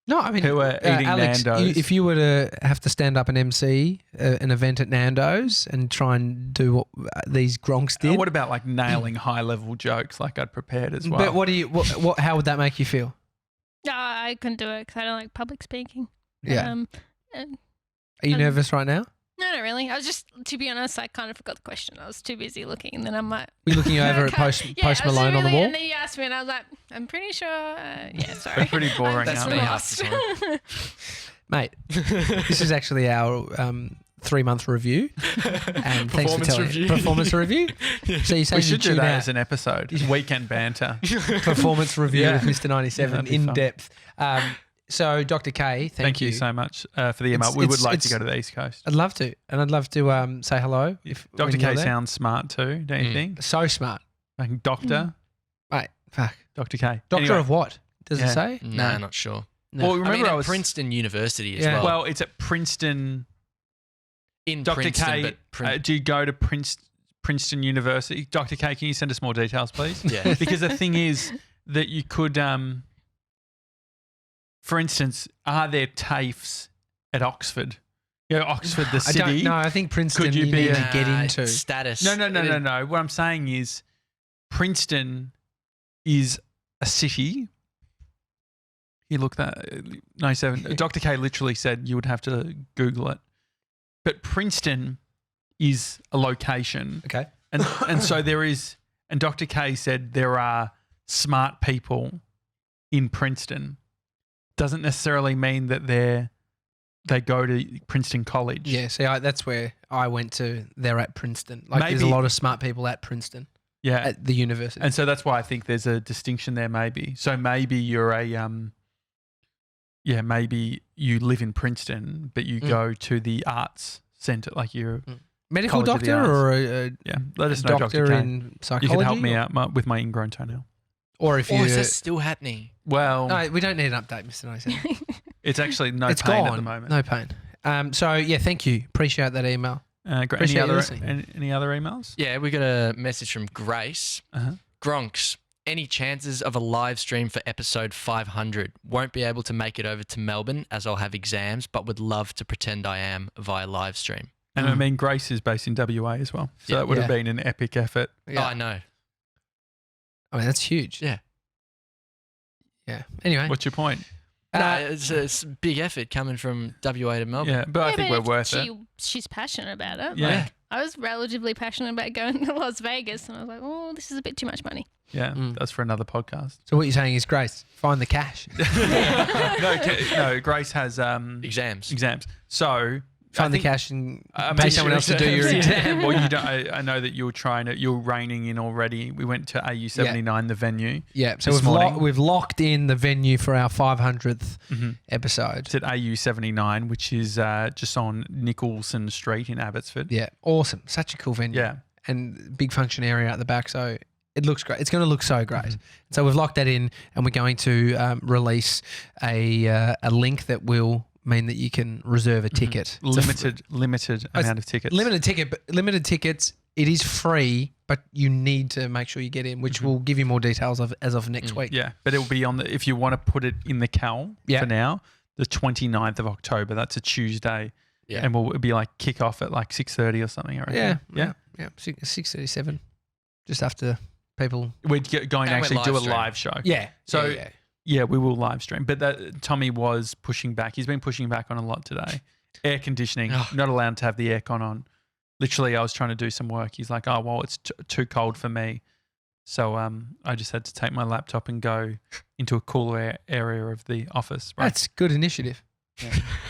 No, I mean, who are eating Alex, Nandos. if you were to have to stand up and MC an event at Nandos and try and do what these Gronks did, What about like nailing high level jokes like I'd prepared as well? but what how would that make you feel? No, I couldn't do it because I don't like public speaking. Yeah. And Are you nervous right now? no, not really. I was just, to be honest, I kind of forgot the question. I was too busy looking, and then I'm like, Were you looking over at Post Malone on the wall? And then you asked me, and I was like, I'm pretty sure. Yeah, sorry. They're pretty boring, That's aren't me they? half the time. Mate, this is actually our 3-month review. And thanks for Performance telling review. Performance review. So you say We you should do tune that out. as an episode. Weekend banter. Performance review Yeah. with Mr. 97 that'd be in fun. depth. So Dr. K, Thank you so much for the email. We would like to go to the East Coast. I'd love to. And I'd love to say hello. If Dr. when you're K there. sounds smart too, don't you think? So smart. Like doctor, Mate, fuck. Dr. K. Doctor Anyway, of what? Does Yeah. it say? No, not sure. No. Well, I remember mean, I at was Princeton University as Yeah. well. Well, it's at Princeton. in Dr. Princeton, K, do you go to Princeton University? Dr. K, can you send us more details, please? yeah. Because the thing is that you could, for instance, are there TAFEs at Oxford? You know, Oxford, the I city. don't know. I think Princeton Could you you be need a- to get into. status. No. What I'm saying is Princeton is a city. You look that 97. Dr. K literally said you would have to Google it. But Princeton is a location. Okay. And so there is, and Dr. K said there are smart people in Princeton. Doesn't necessarily mean that they go to Princeton College. Yeah, see, that's where I went to. They're at Princeton. Like, there's a Maybe- lot of smart people at Princeton, Yeah. at the university. And so that's why I think there's a distinction there maybe. So maybe you're maybe you live in Princeton, but you go to the arts centre, like you're, Medical College of the doctor or yeah, let us a know, doctor Dr. K. in psychology? You can help me out with my ingrown toenail. Or if Oh, you... is that still happening? Well, No, we don't need an update, Mr. 97. it's actually no It's pain gone. at the moment. No pain. So, yeah, thank you. Appreciate that email. Great. Appreciate you listening. Any other emails? Yeah, we got a message from Grace. Uh-huh. Gronks, any chances of a live stream for episode 500? Won't be able to make it over to Melbourne as I'll have exams, but would love to pretend I am via live stream. And I mean, Grace is based in WA as well. So Yeah. that would have Yeah. been an epic effort. Oh, I know. I mean, that's huge. Yeah. Yeah. Anyway. What's your point? No, it's a big effort coming from WA to Melbourne. Yeah, but I think we're if worth it. She's passionate about it. Yeah. Like, I was relatively passionate about going to Las Vegas, and I was like, oh, this is a bit too much money. Yeah, that's for another podcast. So what you're saying is, Grace, find the cash. no, Grace has Exams. So Find the think- cash and I pay mean, someone else to do your Yeah. exam. Well, you don't. I know that you're reining in already. We went to AU 79, the venue. Yeah, so This morning. we've locked in the venue for our 500th Mm-hmm. episode. It's at AU 79, which is just on Nicholson Street in Abbotsford. Yeah, awesome. Such a cool venue. Yeah. And big function area at the back. So it looks great. It's going to look so great. Mm-hmm. So we've locked that in and we're going to release a link that will mean that you can reserve a ticket. It's a Limited amount of tickets. limited tickets. It is free, but you need to make sure you get in, which we'll give you more details of as of next week. Yeah, but it will be on if you want to put it in the cal Yeah. for now, the 29th of October. That's a Tuesday. Yeah. And we'll be like kick off at like 6:30 or something. I reckon. Yeah. 6:37, just after people. We're going to And we're actually do a live stream. live show. Yeah. So- yeah. Yeah, we will live stream. But Tommy was pushing back. He's been pushing back on a lot today. Air conditioning, Oh. not allowed to have the aircon on. Literally, I was trying to do some work. He's like, oh, well, it's too cold for me. So I just had to take my laptop and go into a cooler area of the office. Right? That's good initiative,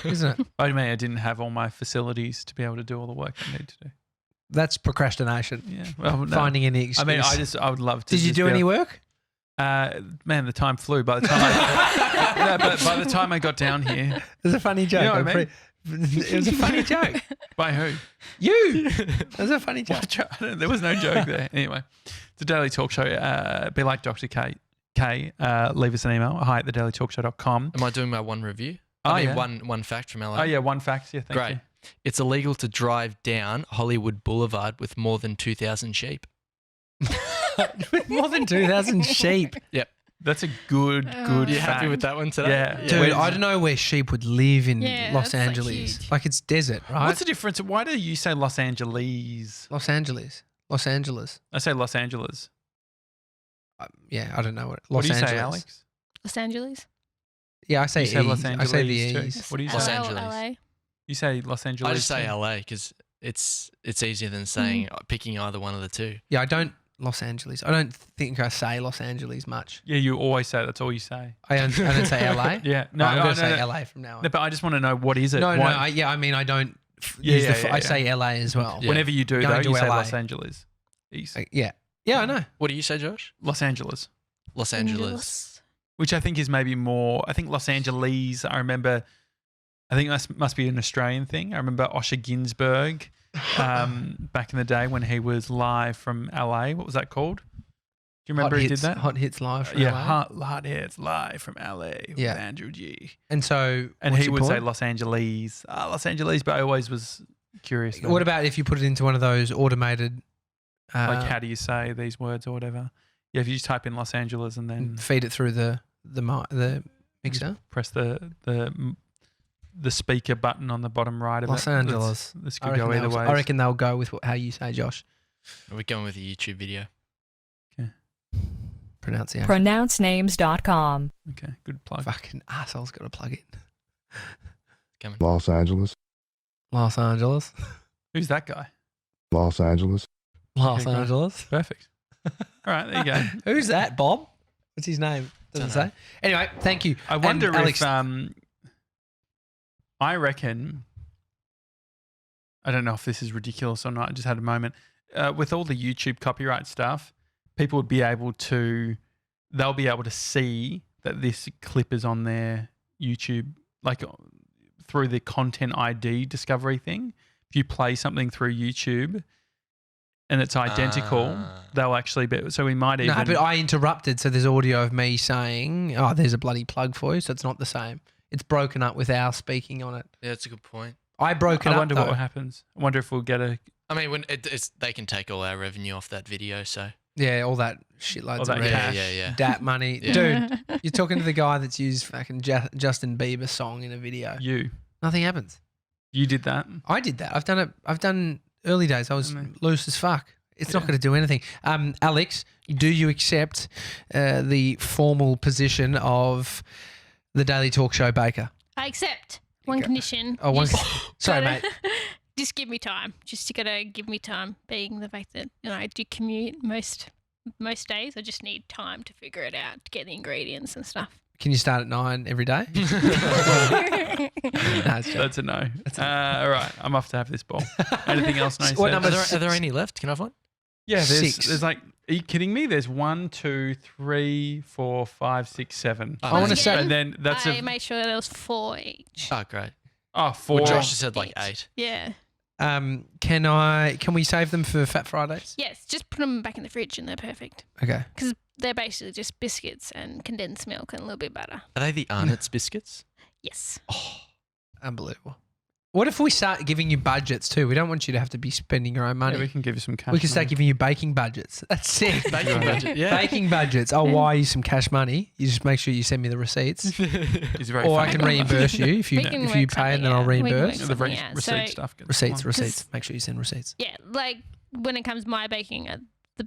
isn't it? I mean, I didn't have all my facilities to be able to do all the work I need to do. That's procrastination. Yeah. Well, no. Finding any excuse. I mean, I would love to. Did you just do be any able- work? Man, the time flew. By the time but by the time I got down here, It was a funny joke. You know what I mean? It was a funny joke. by who? You. It was a funny joke. There was no joke there. Anyway, it's a daily talk show. Be like Dr. K. Leave us an email. Hi at thedailytalkshow.com. Am I doing my one review? Oh, I mean, yeah. one fact from LA. Oh, yeah. One fact. Yeah. Thank Great. you. It's illegal to drive down Hollywood Boulevard with more than 2,000 sheep. More than 2,000 sheep. Yep. That's a good You fact. happy with that one today? Yeah. Dude, Where's- I don't know where sheep would live in Yeah, Los that's, like, Angeles. huge. Like it's desert, right? What's the difference? Why do you say Los Angeles? Los Angeles. Los Angeles. I say Los Angeles. Yeah, I don't know what. What Los do you Angeles. say, Alex? Los Angeles. Yeah, I say You say Los E's. I say the Angeles too. E's. What do you Los say? Angeles. LA. You say Los Angeles. I just say too? LA because it's easier than saying picking either one of the two. Yeah, I don't Los Angeles. I don't think I say Los Angeles much. Yeah, you always say that's all you say. I don't say LA. Yeah. No, I'm no, going to say no. LA from now on. No, but I just want to know what is it? No, Why- I mean, I don't Yeah, use yeah, the. yeah, I yeah. say LA as well. Yeah. Whenever you do, Going though, to you say LA. Los Angeles. East. Yeah. Yeah, I know. What do you say, Josh? Los Angeles. Los Angeles. Which I think is maybe more. I think Los Angeles. I remember. I think that must be an Australian thing. I remember Osher Ginsburg back in the day when he was live from LA. What was that called? Do you remember Hot he hits, did that? Hot hits live from Yeah, LA. hot hits live from LA with Yeah. Andrew G. And so, And what's he your would say point? Los Angeles, but I always was curious. What about if you put it into one of those automated? like how do you say these words or whatever? Yeah, if you just type in Los Angeles and then feed it through the mixer? press the speaker button on the bottom right of Los it. Angeles. This I could go reckon, either way. I reckon they'll go with how you say, Josh. We're going with a YouTube video. Pronunciation. Pronouncenames.com. Okay, good plug. Fucking asshole's got to plug in. Coming. Los Angeles, Los Angeles. Who's that guy? Los Angeles, Los Okay, great. Angeles. Perfect. All right, there you go. Who's that, Bob? What's his name? Doesn't Dunno. say. Anyway, thank you. I And wonder Alex, if I reckon. I don't know if this is ridiculous or not. I just had a moment with all the YouTube copyright stuff. People would be able to. They'll be able to see that this clip is on their YouTube, like through the content ID discovery thing. If you play something through YouTube and it's identical, they'll actually be. So we might even. No, but I interrupted, so there's audio of me saying, "Oh, there's a bloody plug for you." So it's not the same. It's broken up with our speaking on it. Yeah, that's a good point. I broke it I up. wonder though. what happens. I wonder if we'll get a. I mean, when they can take all our revenue off that video, so Yeah, all that shitloads All of that revenue. cash. yeah. Dat money, Yeah. dude. You're talking to the guy that's used fucking Justin Bieber song in a video. You Nothing happens. did that. I did that. I've done it. I've done early days. I was Mm. loose as fuck. It's not going to do anything. Alex, do you accept the formal position of the Daily Talk Show baker? I accept. One condition. Oh, one. Just Sorry, gotta- mate. Just give me time. Just you gotta give me time. Being the fact that I do commute most days, I just need time to figure it out, to get the ingredients and stuff. Can you start at 9 every day? No, it's joking. That's a no. All right, I'm off to have this ball. Anything else? No. What said? number? Are there any left? Can I have one? Yeah, there's 6. there's like. Are you kidding me? There's 1, 2, 3, 4, 5, 6, 7. I want to say. And then that's I a made sure there was 4 each. Oh, great. 4. Well, Josh has said like Each. 8. Yeah. Can we save them for Fat Fridays? Yes. Just put them back in the fridge and they're perfect Okay. because they're basically just biscuits and condensed milk and a little bit of butter. Are they the Arnott's biscuits? Yes. Unbelievable. What if we start giving you budgets too? We don't want you to have to be spending your own money. Yeah, we can give you some cash. We can start money. giving you baking budgets. That's sick. Baking budget. Yeah. Baking budgets. I'll wire you some cash money. You just make sure you send me the receipts, It's very or I funny. can reimburse you if you We can if you work pay and then something I'll out. We can reimburse. work The something out. receipt So- stuff. gets Receipts, fine. receipts. Make sure you send receipts. Yeah, like when it comes to my baking, the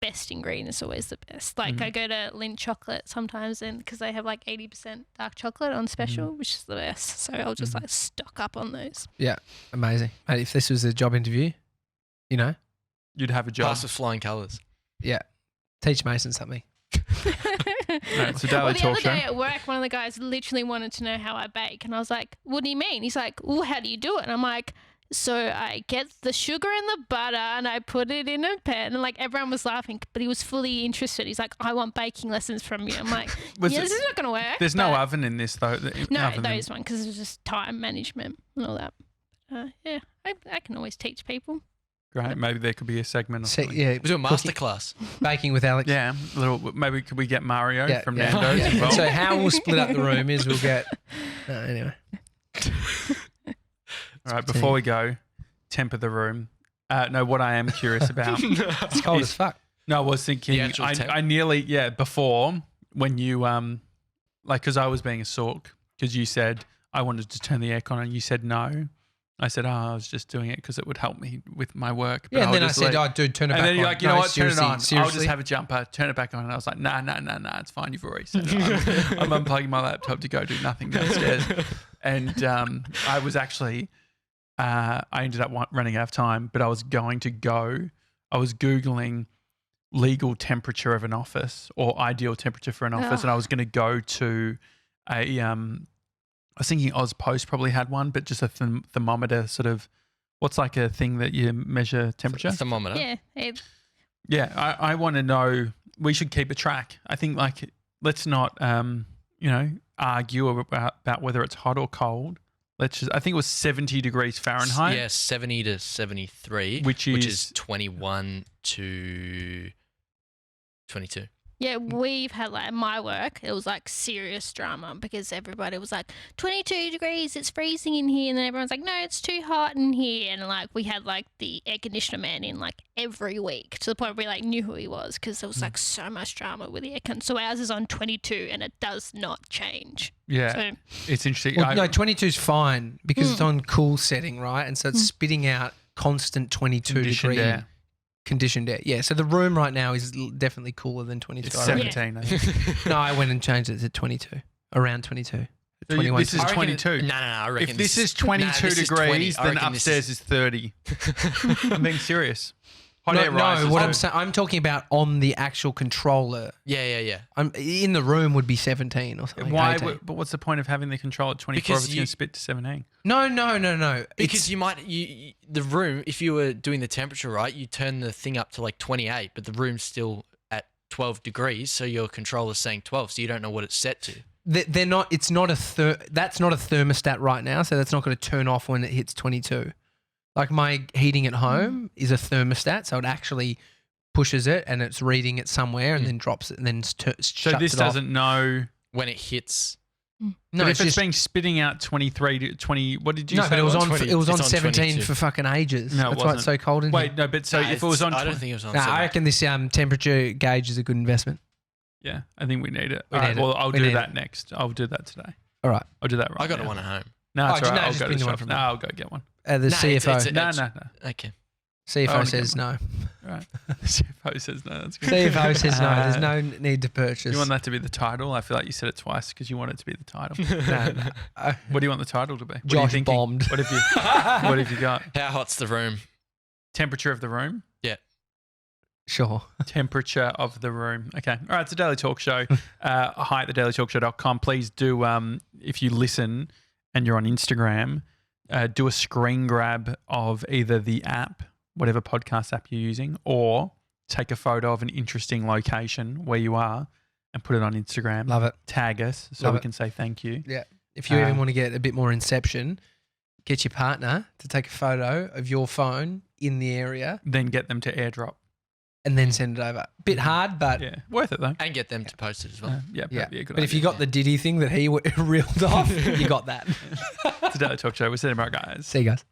best ingredient is always the best. Like Mhm. I go to Lindt Chocolate sometimes, and because they have like 80% dark chocolate on special, which is the best. So I'll just like stock up on those. Amazing. Mate, if this was a job interview, you know, You'd have a job. Pass with flying colours. teach Mason something. Right, it's a daily Well, the talk other show. day at work, one of the guys literally wanted to know how I bake, and I was like, "What do you mean?" He's like, "Well, how do you do it?" And I'm like, "So I get the sugar and the butter, and I put it in a pan." And like everyone was laughing, but he was fully interested. He's like, "I want baking lessons from you." I'm like, Was "Yeah, it- this is not going to work." There's no but- oven in this though. No, oven in- those one because it's just time management and all that. Yeah, I can always teach people. Great. Maybe there could be a segment. Or something. Yeah, We do a masterclass. baking with Alex. Yeah, maybe could we get Mario Yeah, from yeah. Nandos Yeah. involved? So how we'll split up the room is we'll get. No, anyway. All right, before we go, temper the room. No, what I am curious about. It's cold as fuck. No, I was thinking. The actual temp. I nearly before when you like, because I was being a sook because you said I wanted to turn the aircon on and you said no. I said, I was just doing it because it would help me with my work. But Yeah, and then I just said, dude, turn it back on. And then you're like, you know what, turn it on. I'll Seriously? just have a jumper, turn it back on. And I was like, nah, it's fine. You've already said it. I'm unplugging my laptop to go do nothing downstairs. And I was actually, I ended up running out of time, but I was Googling legal temperature of an office or ideal temperature for an office. And I was going to go to I was thinking Ozpost probably had one, but just a thermometer sort of, what's like a thing that you measure temperature? Thermometer. Yeah. Yeah, I want to know, we should keep a track. I think like, let's not, argue about whether it's hot or cold. I think it was 70 degrees Fahrenheit. Yeah, 70 to 73, which is 21 to 22. Yeah, we've had like my work, it was like serious drama because everybody was like 22 degrees, it's freezing in here. And then everyone's like, no, it's too hot in here. And like we had like the air conditioner man in like every week to the point where we like knew who he was because there was like so much drama with the air con. So ours is on 22 and it does not change. Yeah, So, it's interesting. Well, no, 22 is fine because it's on cool setting, right? And so it's spitting out constant 22 Conditioned degree air. conditioned air. Yeah, so the room right now is definitely cooler than 22. It's I reckon. 17, I think. No, I went and changed it to 22, around 22. 21. This is 22. No, I reckon If this is nah, 22 this is 20. degrees, I then reckon this upstairs is 30. I'm being serious. Hot air no, rises. what I'm saying, I'm talking about on the actual controller. Yeah. I'm in the room would be 17 or something. Why? 18. But what's the point of having the control at 24 Because if it's going to spit to 17? No. Because the room, if you were doing the temperature right, you turn the thing up to like 28, but the room's still at 12 degrees, so your controller's saying 12, so you don't know what it's set to. They're not. It's not that's not a thermostat right now, so that's not going to turn off when it hits 22. Like my heating at home is a thermostat, so it actually pushes it and it's reading it somewhere and then drops it and then shuts So this it off. doesn't know. When it hits, No, But if it's just, been spitting out 23 to 20, what did you no, say? but it was on. 20. It was on It's on 17 22. for fucking ages. No, it that's why it's so wasn't. cold in Wait, here. no, but so Nah, if it was on, I don't think it was on. Nah, I 7. reckon this temperature gauge is a good investment. yeah, I think we need it. We All right, need it. well, I'll We do need that next. I'll do that today. All right. I'll do that right I got now. one at home. No, it's Oh, all right. no, I'll just go to bring the the one shop. from No, me. I'll go get one. The No, CFO. No. Okay. CFO wanna says get no. All right. CFO says no. That's good. CFO says no. There's no need to purchase. You want that to be the title? I feel like you said it twice because you want it to be the title. No. What do you want the title to be? What are you Josh thinking? bombed. What have you got? How hot's the room? Temperature of the room? Sure. Temperature of the room. Okay. All right. It's a Daily Talk Show. Hi at thedailytalkshow.com. Please do, if you listen and you're on Instagram, do a screen grab of either the app, whatever podcast app you're using, or take a photo of an interesting location where you are and put it on Instagram. Love it. Tag us so Love we it. can say thank you. Yeah. If you even want to get a bit more inception, get your partner to take a photo of your phone in the area Then get them to airdrop. and then send it over. Bit hard, but Yeah. Worth it though. And get them to post it as well. Yeah. yeah. That'd be a good But if you idea. got the Diddy thing that he reeled off, you got that. It's a Daily Talk Show. We'll see you tomorrow, guys. See you guys.